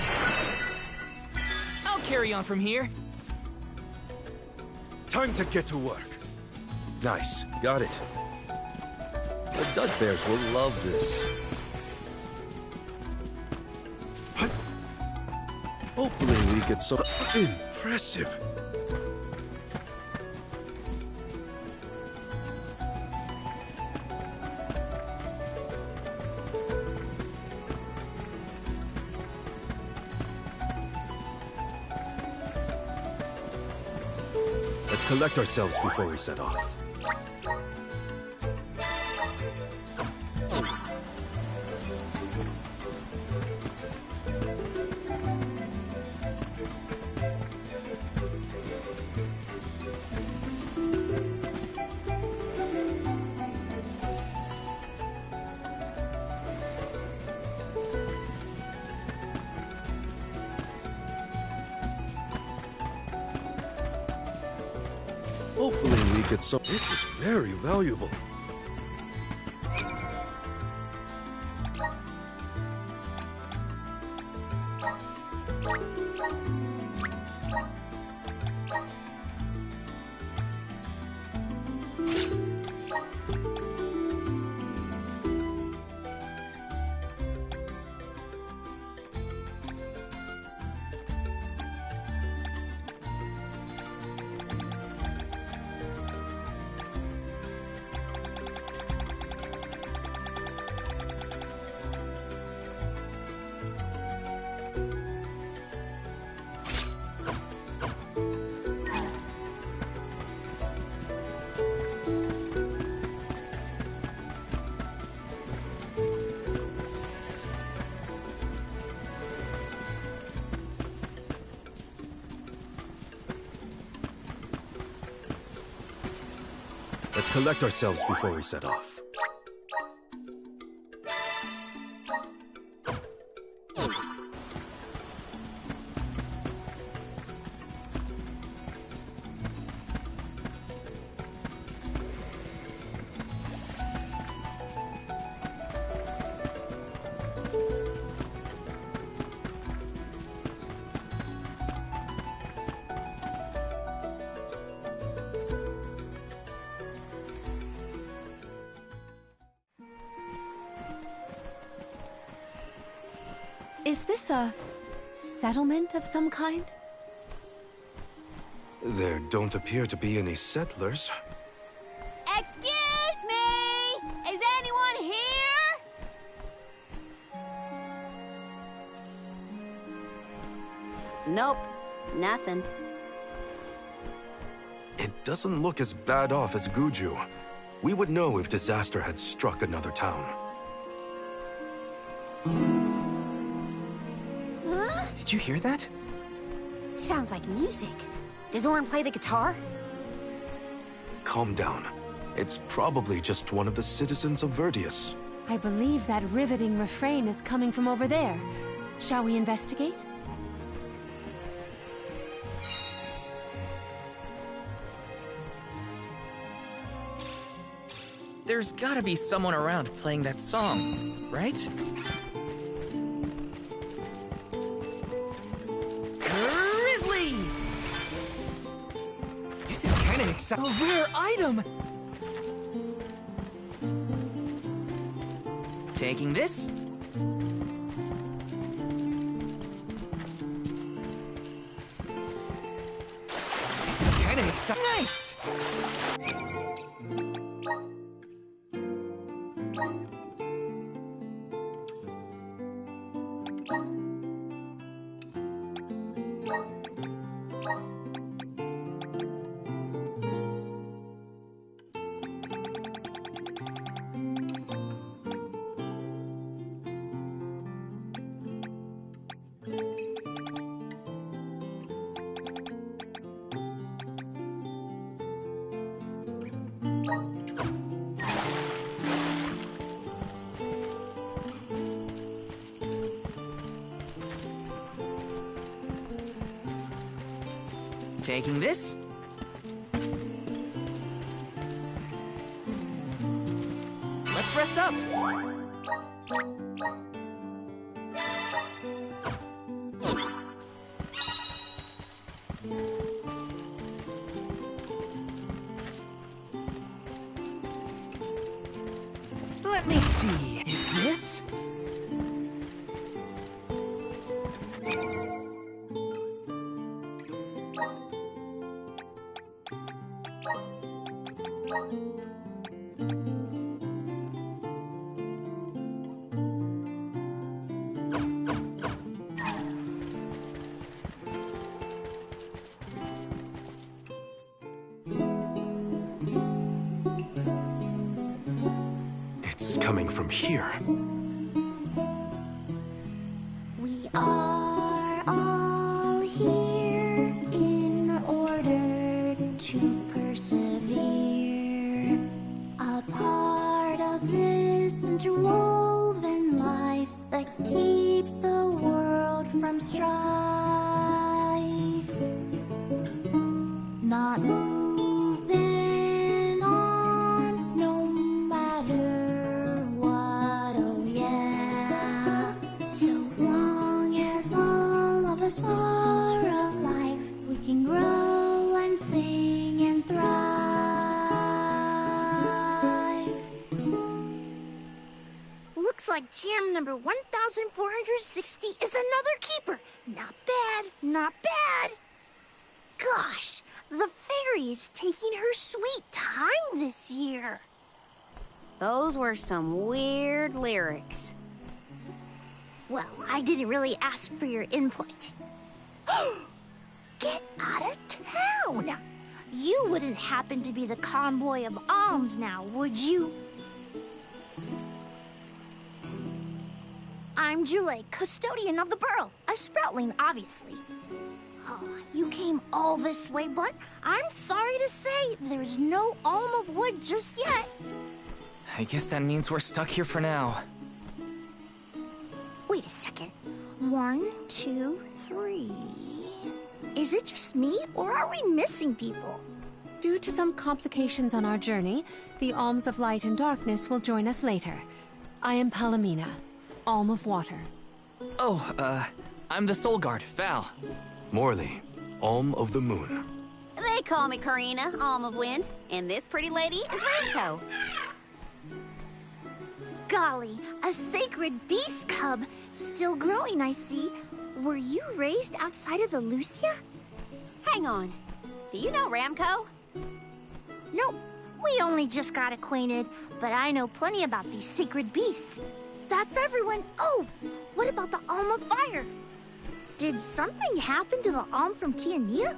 I'll carry on from here. Time to get to work. Nice. Got it. The Dud Bears will love this. Hopefully we get some... Impressive. Let's collect ourselves before we set off. Hopefully we get some... This is very valuable. Let's collect ourselves before we set off. Is this a settlement of some kind? There don't appear to be any settlers. Excuse me! Is anyone here? Nope, nothing. It doesn't look as bad off as Guju. We would know if disaster had struck another town. Huh? Did you hear that? Sounds like music. Does Orin play the guitar? Calm down. It's probably just one of the citizens of Verdius. I believe that riveting refrain is coming from over there. Shall we investigate? There's gotta be someone around playing that song, right? Grizzly! This is kinda exciting. A rare item! Taking this? This is kinda exciting. Nice! Taking this? Let's rest up. Let me see. Is this? It's coming from here. We are all here in order to persevere. A part of this interwoven life that keeps the world from strife. Not moving on, no matter what, oh yeah. So long as all of us are alive, we can grow and sing and thrive. Looks like jam number 1460 is another keeper. Not bad, not bad. Gosh, the fairy is taking her sweet time this year. Those were some weird lyrics. Well, I didn't really ask for your input. Get out of town! You wouldn't happen to be the convoy of alms now, would you? I'm Jule, custodian of the burrow. A sproutling, obviously. Oh, you came all this way, but I'm sorry to say there's no alm of wood just yet. I guess that means we're stuck here for now. Wait a second. 1, 2, 3. Is it just me, or are we missing people? Due to some complications on our journey, the Alms of Light and Darkness will join us later. I am Palomina, Alm of Water. Oh, I'm the Soul Guard, Val. Morley, Alm of the Moon. They call me Karina, Alm of Wind, and this pretty lady is Ranko. Golly, a sacred beast cub. Still growing, I see. Were you raised outside of Elusia? Hang on. Do you know Ramco? Nope. We only just got acquainted, but I know plenty about these sacred beasts. That's everyone. Oh, what about the Alm of Fire? Did something happen to the Alm from Tiania?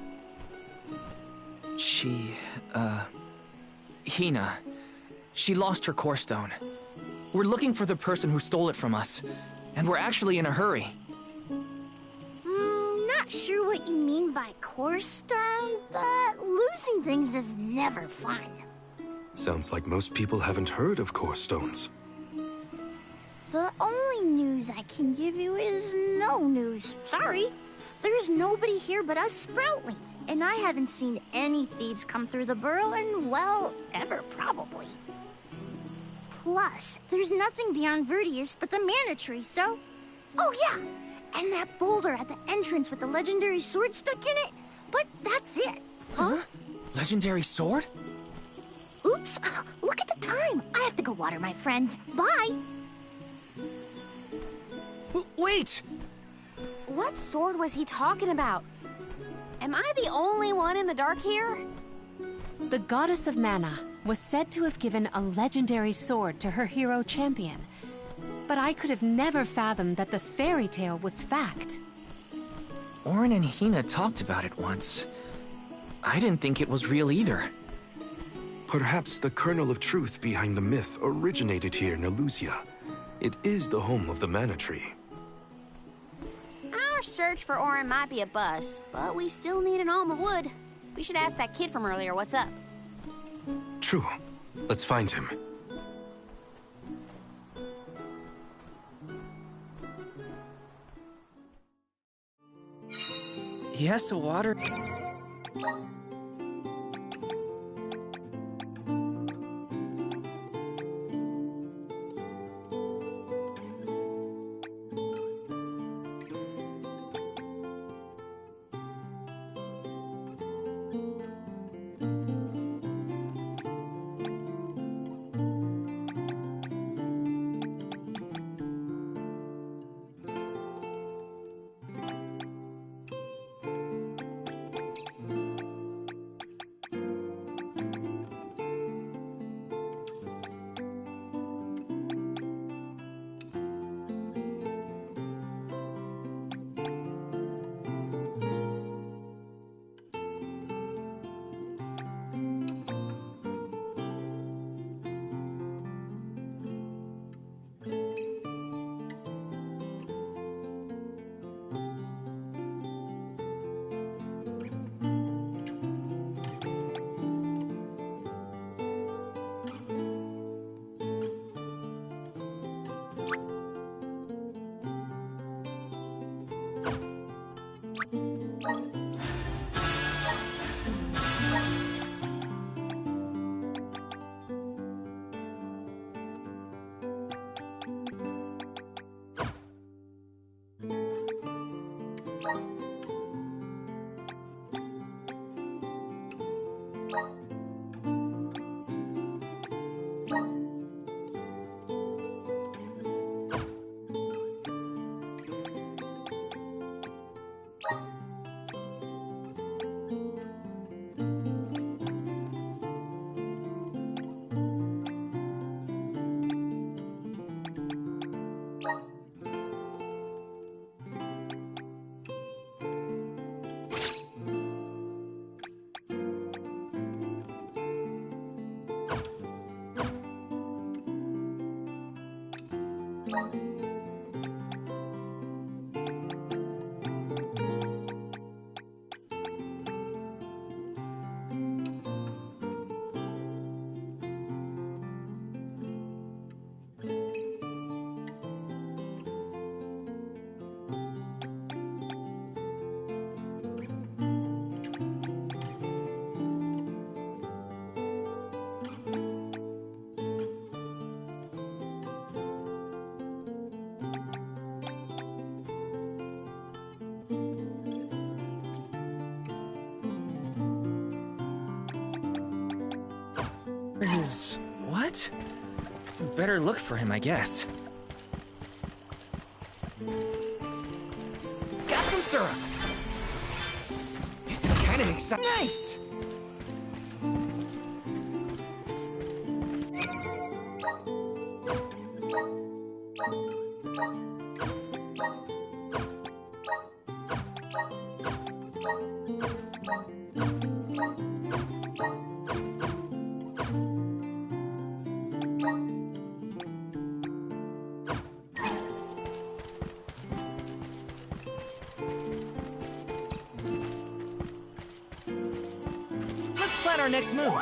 Hina. She lost her core stone. We're looking for the person who stole it from us, and we're actually in a hurry. Not sure what you mean by core stone, but losing things is never fun. Sounds like most people haven't heard of core stones. The only news I can give you is no news. Sorry. There's nobody here but us Sproutlings, and I haven't seen any thieves come through the burrow in, well, ever probably. Plus, there's nothing beyond Vertius but the Mana Tree, so... Oh yeah! And that boulder at the entrance with the legendary sword stuck in it, but that's it. Huh? Legendary sword? Oops, look at the time. I have to go water my friends. Bye! Wait! What sword was he talking about? Am I the only one in the dark here? The goddess of mana was said to have given a legendary sword to her hero champion. But I could have never fathomed that the fairy tale was fact. Auron and Hina talked about it once. I didn't think it was real either. Perhaps the kernel of truth behind the myth originated here in Elusia. It is the home of the Mana Tree. Our search for Auron might be a bust, but we still need an alm of wood. We should ask that kid from earlier what's up. True. Let's find him. He has to water... What? Better look for him, I guess. Got some syrup! This is kind of exciting. Nice! Let's plan our next move.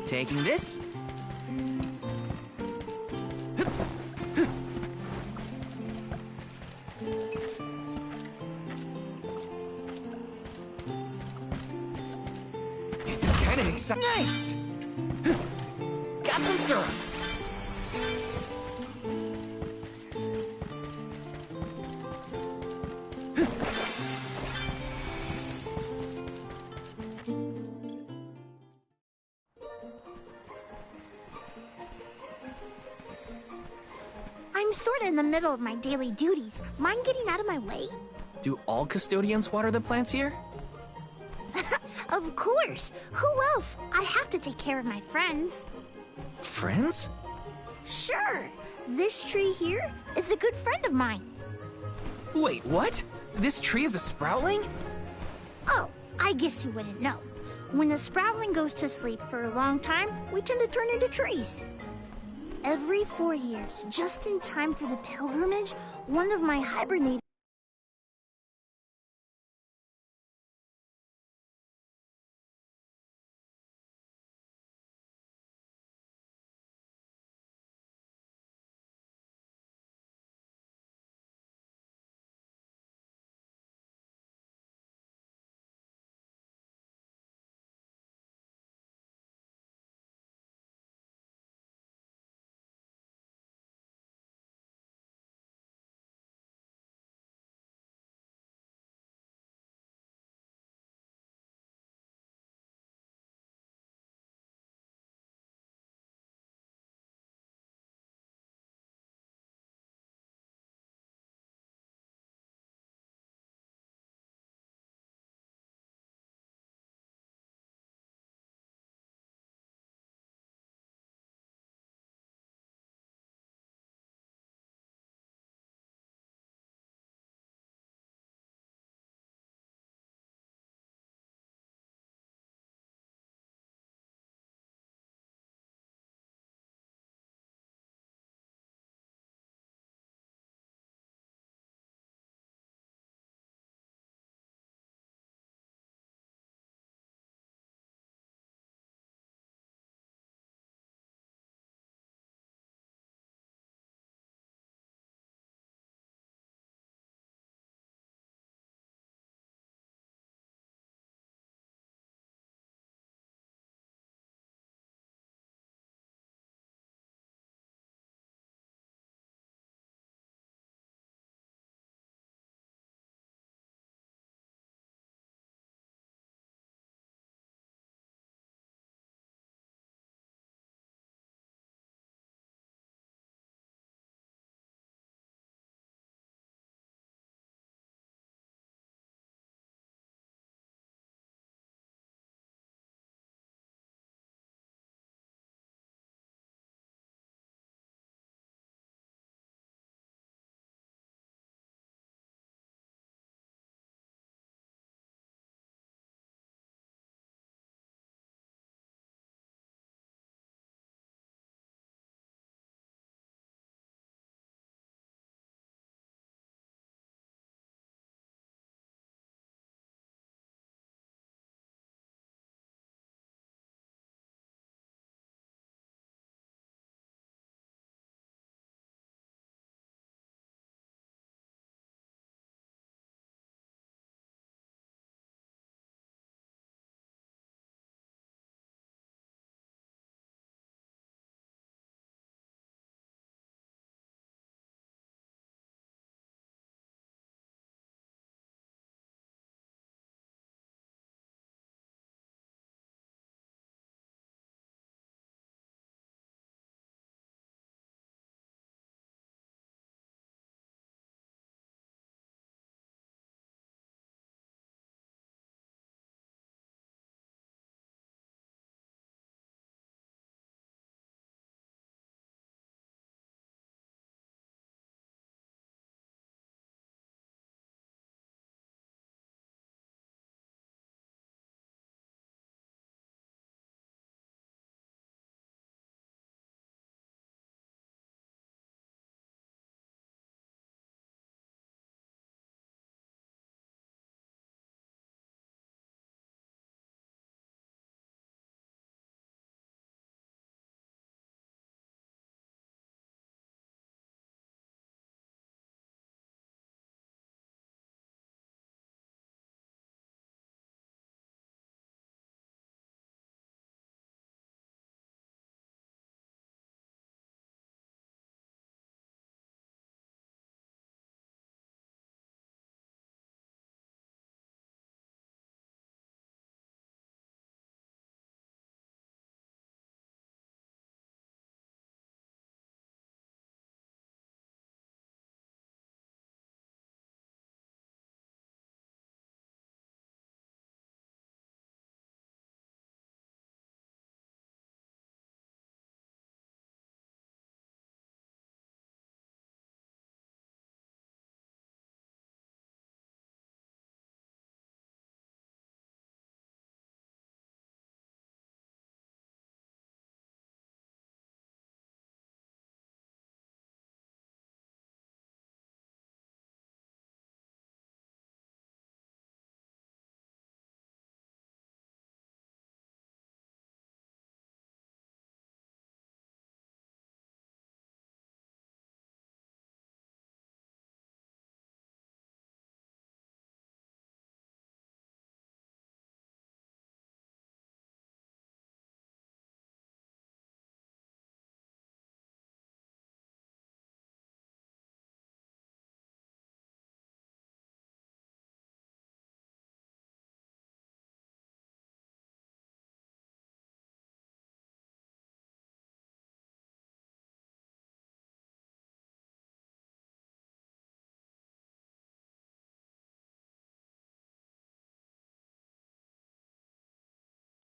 Taking this. This is kind of exciting. Nice! Got some syrup. I'm sorta in the middle of my daily duties. Mind getting out of my way? Do all custodians water the plants here? Of course! Who else? I have to take care of my friends. Friends? Sure! This tree here is a good friend of mine. Wait, what? This tree is a sproutling? Oh, I guess you wouldn't know. When a sproutling goes to sleep for a long time, we tend to turn into trees. Every 4 years, just in time for the pilgrimage, one of my hibernating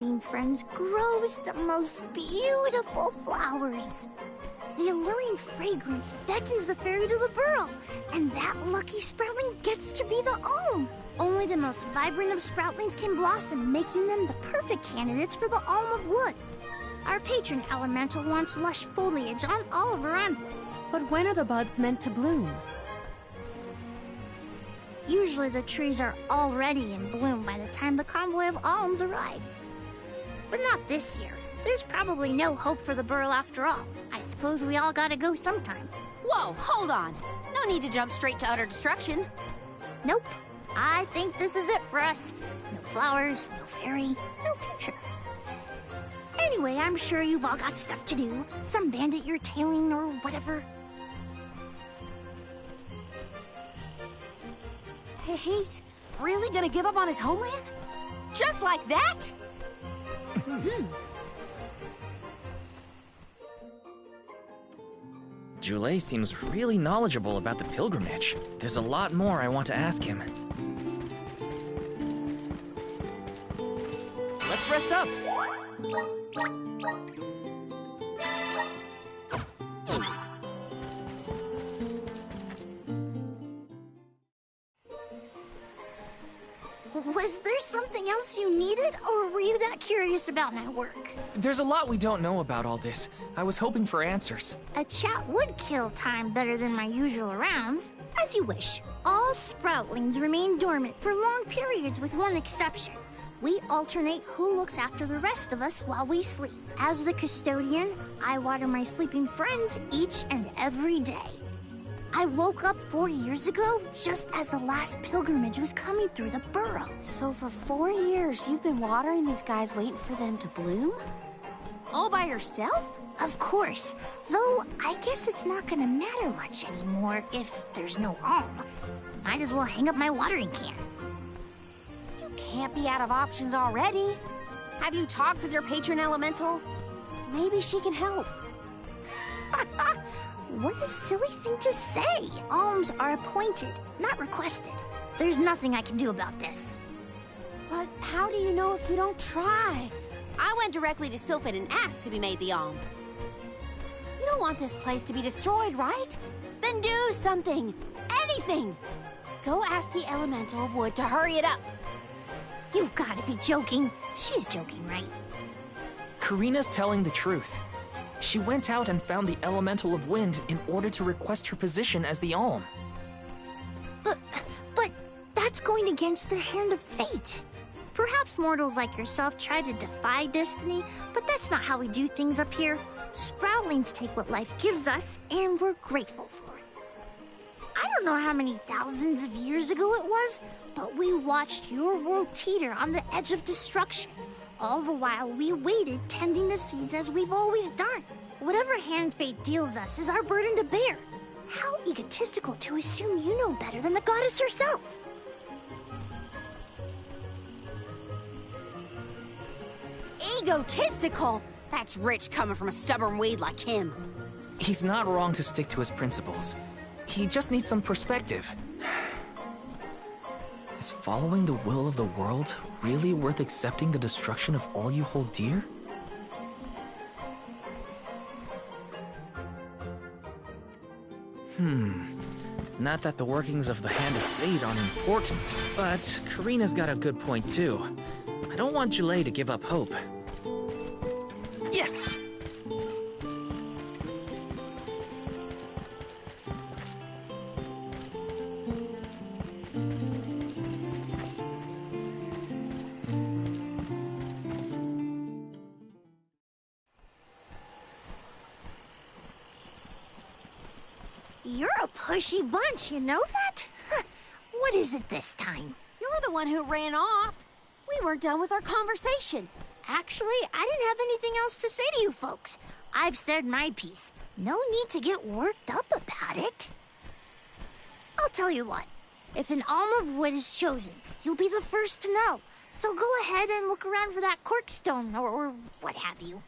Friends grows the most beautiful flowers. The alluring fragrance beckons the fairy to the burrow, and that lucky sproutling gets to be the alm. Only the most vibrant of sproutlings can blossom, making them the perfect candidates for the alm of wood. Our patron elemental wants lush foliage on all of her envoys. But when are the buds meant to bloom? Usually the trees are already in bloom by the time the convoy of alms arrives. But not this year. There's probably no hope for the burrow after all. I suppose we all gotta go sometime. Whoa, hold on. No need to jump straight to utter destruction. Nope. I think this is it for us. No flowers, no fairy, no future. Anyway, I'm sure you've all got stuff to do. Some bandit you're tailing or whatever. He's really gonna give up on his homeland? Just like that? Jule seems really knowledgeable about the pilgrimage. There's a lot more I want to ask him. Let's rest up! Was there something else you needed, or were you that curious about my work? There's a lot we don't know about all this. I was hoping for answers. A chat would kill time better than my usual rounds. As you wish. All sproutlings remain dormant for long periods with one exception. We alternate who looks after the rest of us while we sleep. As the custodian, I water my sleeping friends each and every day. I woke up 4 years ago, just as the last pilgrimage was coming through the burrow. So for 4 years, you've been watering these guys waiting for them to bloom? All by yourself? Of course. Though, I guess it's not gonna matter much anymore if there's no alm. Might as well hang up my watering can. You can't be out of options already. Have you talked with your patron elemental? Maybe she can help. What a silly thing to say! Alms are appointed, not requested. There's nothing I can do about this. But how do you know if you don't try? I went directly to Sylphid and asked to be made the alm. You don't want this place to be destroyed, right? Then do something! Anything! Go ask the Elemental of Wood to hurry it up. You've gotta be joking. She's joking, right? Karina's telling the truth. She went out and found the Elemental of Wind in order to request her position as the Alm. But that's going against the hand of fate. Perhaps mortals like yourself try to defy destiny, but that's not how we do things up here. Sproutlings take what life gives us, and we're grateful for it. I don't know how many thousands of years ago it was, but we watched your world teeter on the edge of destruction. All the while we waited, tending the seeds as we've always done. Whatever hand fate deals us is our burden to bear. How egotistical to assume you know better than the goddess herself. Egotistical? That's rich coming from a stubborn weed like him. He's not wrong to stick to his principles. He just needs some perspective. Is following the will of the world really worth accepting the destruction of all you hold dear? Not that the workings of the Hand of Fate aren't important, but Karina's got a good point too. I don't want Jule to give up hope. Yes! You're a pushy bunch, you know that? What is it this time? You're the one who ran off. We weren't done with our conversation. Actually, I didn't have anything else to say to you folks. I've said my piece. No need to get worked up about it. I'll tell you what. If an alm of wood is chosen, you'll be the first to know. So go ahead and look around for that corkstone or what have you.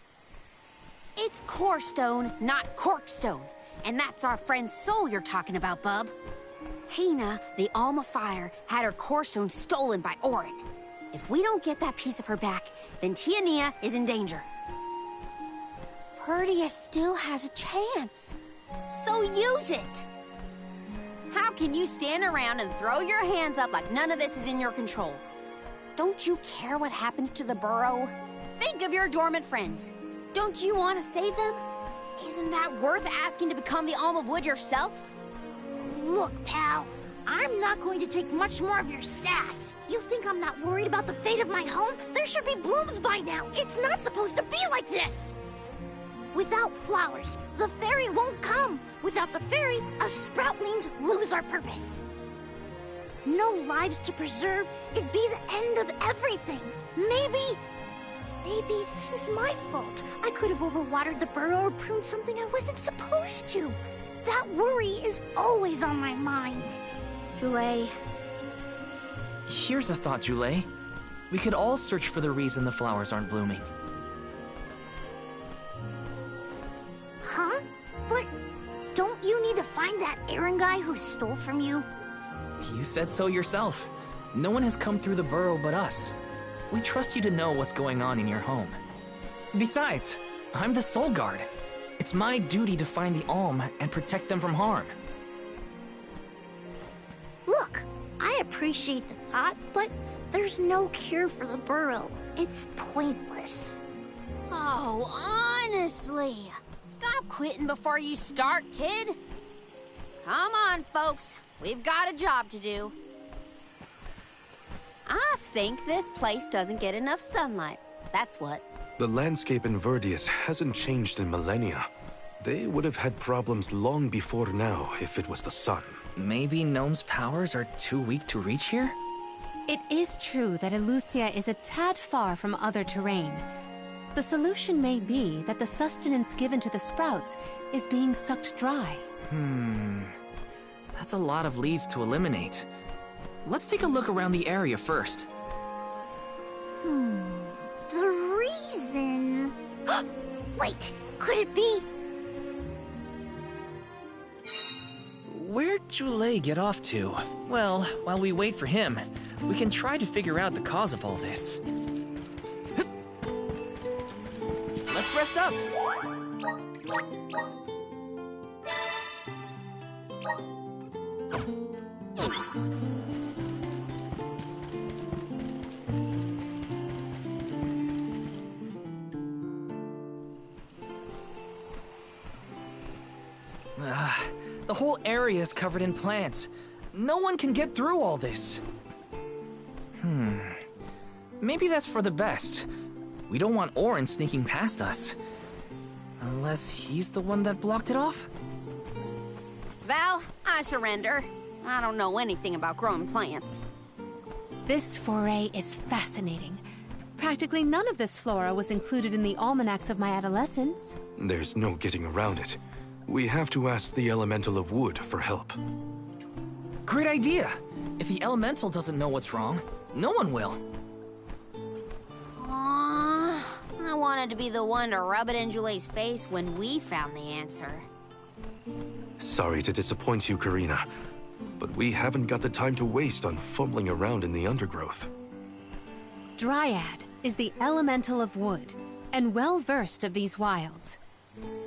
It's corestone, not corkstone. And that's our friend's soul you're talking about, bub. Hina, the Alm of Fire, had her corestone stolen by Orin. If we don't get that piece of her back, then Tiania is in danger. Vertius still has a chance, so use it! How can you stand around and throw your hands up like none of this is in your control? Don't you care what happens to the burrow? Think of your dormant friends. Don't you want to save them? Isn't that worth asking to become the Alm of Wood yourself? Look, pal, I'm not going to take much more of your sass. You think I'm not worried about the fate of my home? There should be blooms by now. It's not supposed to be like this. Without flowers, the fairy won't come. Without the fairy, us sproutlings lose our purpose. No lives to preserve, it'd be the end of everything. Maybe this is my fault. I could have overwatered the burrow or pruned something I wasn't supposed to. That worry is always on my mind. Joulei. Here's a thought, Joulei. We could all search for the reason the flowers aren't blooming. Huh? But don't you need to find that Aaron guy who stole from you? You said so yourself. No one has come through the burrow but us. We trust you to know what's going on in your home. Besides, I'm the Soul Guard. It's my duty to find the Alm and protect them from harm. Look, I appreciate the thought, but there's no cure for the burrow. It's pointless. Oh, honestly. Stop quitting before you start, kid. Come on, folks. We've got a job to do. I think this place doesn't get enough sunlight. That's what. The landscape in Verdius hasn't changed in millennia. They would have had problems long before now if it was the sun. Maybe Gnome's powers are too weak to reach here? It is true that Elusia is a tad far from other terrain. The solution may be that the sustenance given to the sprouts is being sucked dry. That's a lot of leads to eliminate. Let's take a look around the area first. The reason... Wait, could it be... Where'd Joulei get off to? Well, while we wait for him, we can try to figure out the cause of all this. Let's rest up! The whole area is covered in plants. No one can get through all this. Maybe that's for the best. We don't want Auron sneaking past us. Unless he's the one that blocked it off? Val, I surrender. I don't know anything about growing plants. This foray is fascinating. Practically none of this flora was included in the almanacs of my adolescence. There's no getting around it. We have to ask the Elemental of Wood for help. Great idea! If the Elemental doesn't know what's wrong, no one will. I wanted to be the one to rub it in Joulei's face when we found the answer. Sorry to disappoint you, Karina, but we haven't got the time to waste on fumbling around in the undergrowth. Dryad is the Elemental of Wood, and well-versed of these wilds.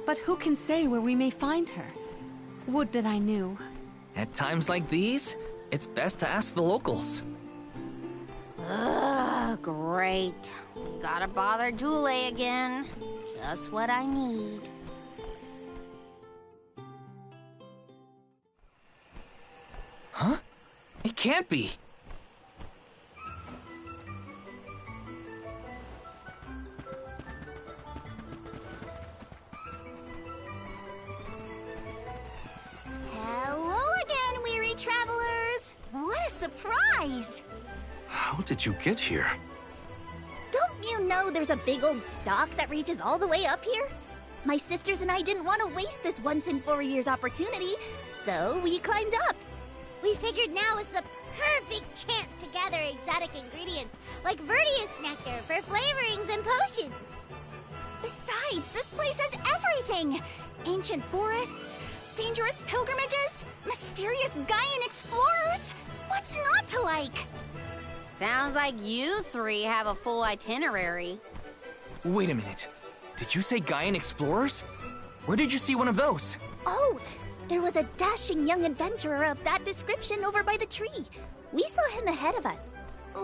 But who can say where we may find her? Would that I knew. At times like these, it's best to ask the locals. Ugh, great. We gotta bother Joulei again. Just what I need. Huh? It can't be. Hello again, weary travelers! What a surprise! How did you get here? Don't you know there's a big old stalk that reaches all the way up here? My sisters and I didn't want to waste this once-in-4 years opportunity, so we climbed up. We figured now was the perfect chance to gather exotic ingredients like Verdius nectar for flavorings and potions. Besides, this place has everything! Ancient forests, dangerous pilgrimages, mysterious Gaian explorers. What's not to like? Sounds like you three have a full itinerary. Wait a minute. Did you say Gaian explorers? Where did you see one of those? Oh, there was a dashing young adventurer of that description over by the tree. We saw him ahead of us.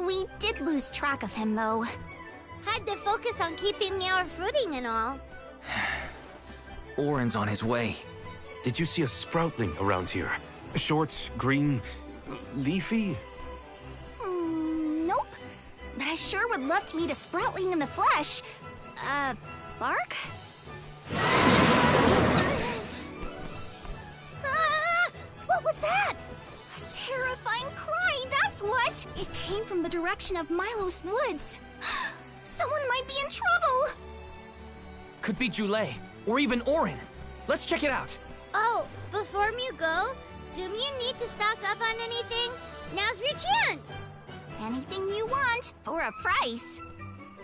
We did lose track of him, though. Had to focus on keeping Meow fruiting and all. Orin's on his way. Did you see a sproutling around here? Short, green, leafy? Nope. But I sure would love to meet a sproutling in the flesh. Bark? What was that? A terrifying cry, that's what! It came from the direction of Milos Woods. Someone might be in trouble! Could be Jule, or even Orin. Let's check it out. Oh, before you go, do you need to stock up on anything? Now's your chance! Anything you want, for a price.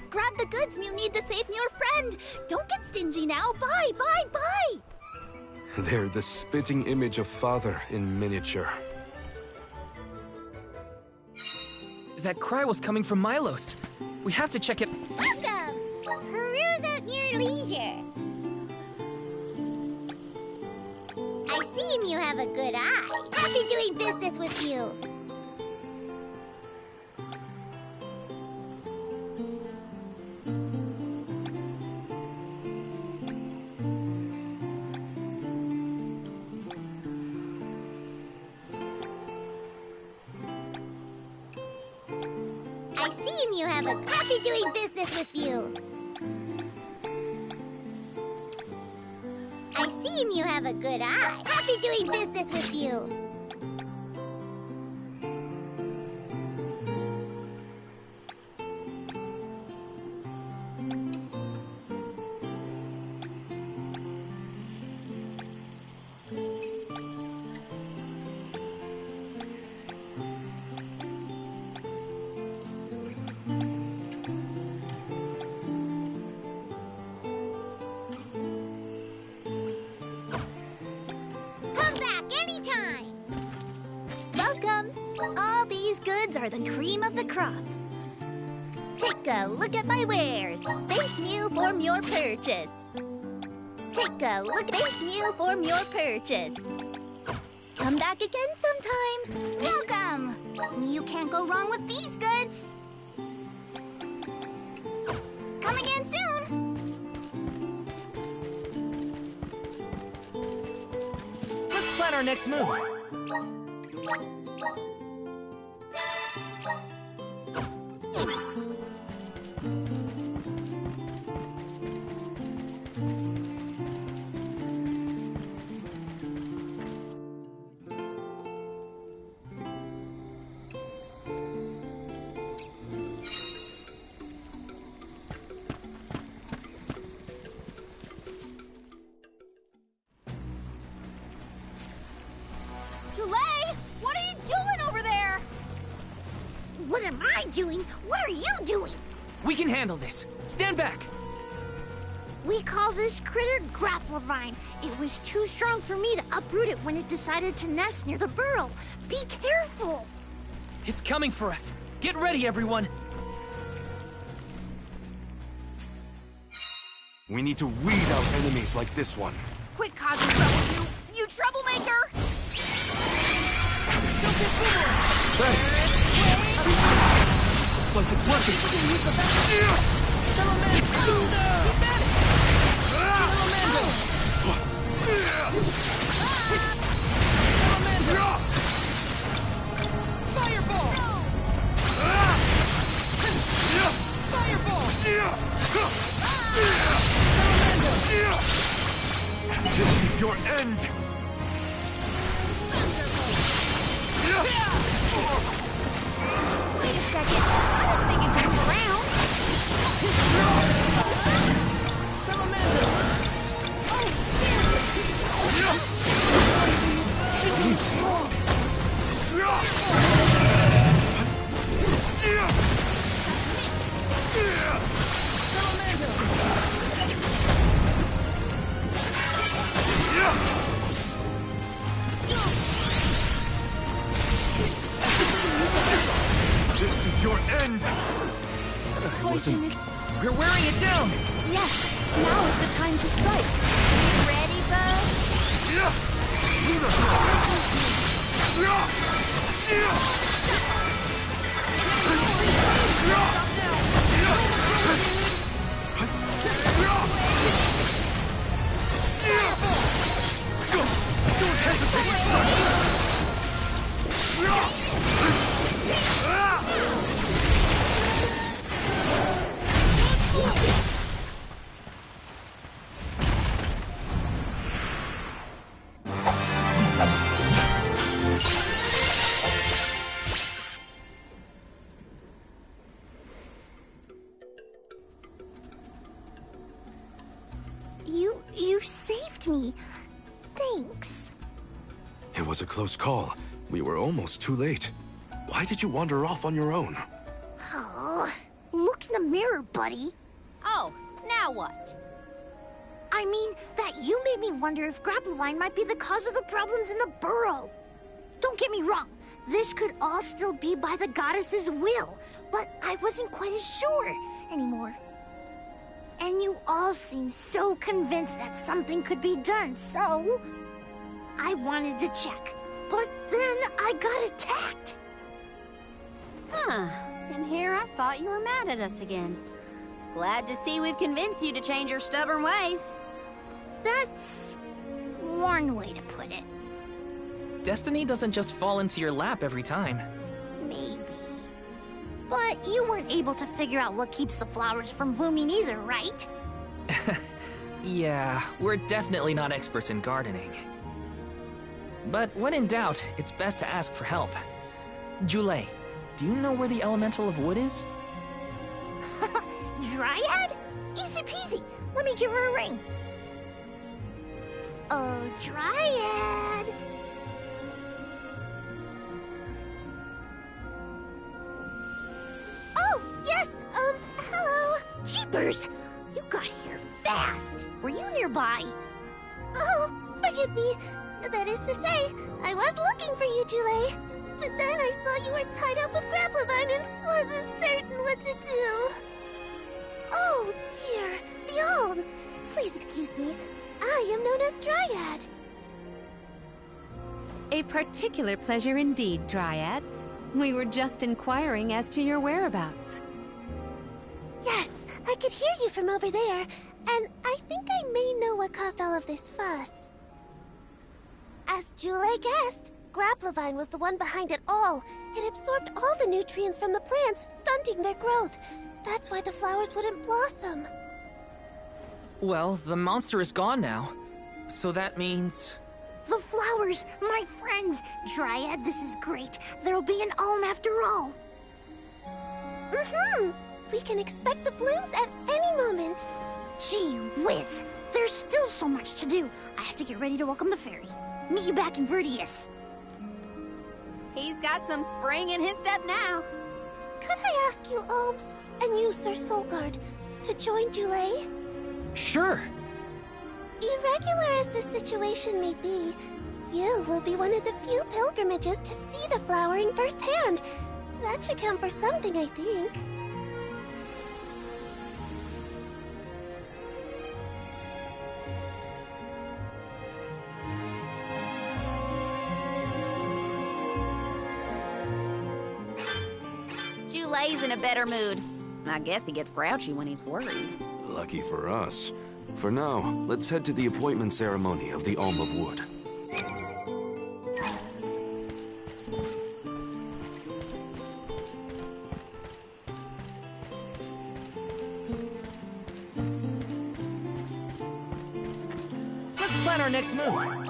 Grab the goods you need to save your friend. Don't get stingy now. Bye, bye, bye! They're the spitting image of Father in miniature. That cry was coming from Milos. We have to check it. Welcome! Peruse at your leisure. I see you have a good eye. Happy doing business with you. I see you have a happy doing business with you. I see you have a good eye. Happy doing business with you. Are the cream of the crop. Take a look at my wares. Thank you for your purchase. Take a look. Thank you for your purchase. Come back again sometime. Welcome. You can't go wrong with these goods. Come again soon. Let's plan our next move. What are you doing over there? What am I doing? What are you doing? We can handle this. Stand back. We call this critter Grapplevine. It was too strong for me to uproot it when it decided to nest near the burrow. Be careful! It's coming for us. Get ready, everyone. We need to weed out enemies like this one. Quit causing trouble, you troublemaker! Thanks. Looks like it's working. This is your end! Wait a second. I don't think it can move around. Salamander! Oh, This is your wind! Poison is... We're wearing it down! Yes! Now is the time to strike! You ready, Bo? Don't hesitate to strike! You saved me. Thanks. It was a close call. We were almost too late. Why did you wander off on your own? Oh, look in the mirror, buddy. Oh, now what? I mean, that you made me wonder if Grappevine might be the cause of the problems in the burrow. Don't get me wrong. This could all still be by the goddess's will, but I wasn't quite as sure anymore. And you all seem so convinced that something could be done, so... I wanted to check, but then I got attacked. Huh. And here I thought you were mad at us again. Glad to see we've convinced you to change your stubborn ways. That's one way to put it. Destiny doesn't just fall into your lap every time. Maybe. But you weren't able to figure out what keeps the flowers from blooming either, right? Yeah, we're definitely not experts in gardening. But when in doubt, it's best to ask for help. Jule, do you know where the elemental of wood is? Dryad? Easy peasy. Let me give her a ring. Oh, Dryad. Oh, yes, hello. Jeepers, you got here fast. Were you nearby? Oh, forgive me. That is to say, I was looking for you, Jule. But then I saw you were tied up with Grappevine and wasn't certain what to do. Oh, dear. The alms. Please excuse me. I am known as Dryad. A particular pleasure indeed, Dryad. We were just inquiring as to your whereabouts. Yes, I could hear you from over there, and I think I may know what caused all of this fuss. As Jule guessed, Grappevine was the one behind it all. It absorbed all the nutrients from the plants, stunting their growth. That's why the flowers wouldn't blossom. Well, the monster is gone now. So that means... The flowers, my friends. Dryad, this is great. There'll be an alm after all. We can expect the blooms at any moment. Gee whiz. There's still so much to do. I have to get ready to welcome the fairy. Meet you back in Verdius. He's got some spring in his step now. Could I ask you, Alms, and you, Sir Solgard, to join Jule? Sure. Irregular as this situation may be, you will be one of the few pilgrimages to see the flowering firsthand. That should count for something, I think. Jule's in a better mood. I guess he gets grouchy when he's worried. Lucky for us. For now, let's head to the appointment ceremony of the Alm of Wood. Let's plan our next move.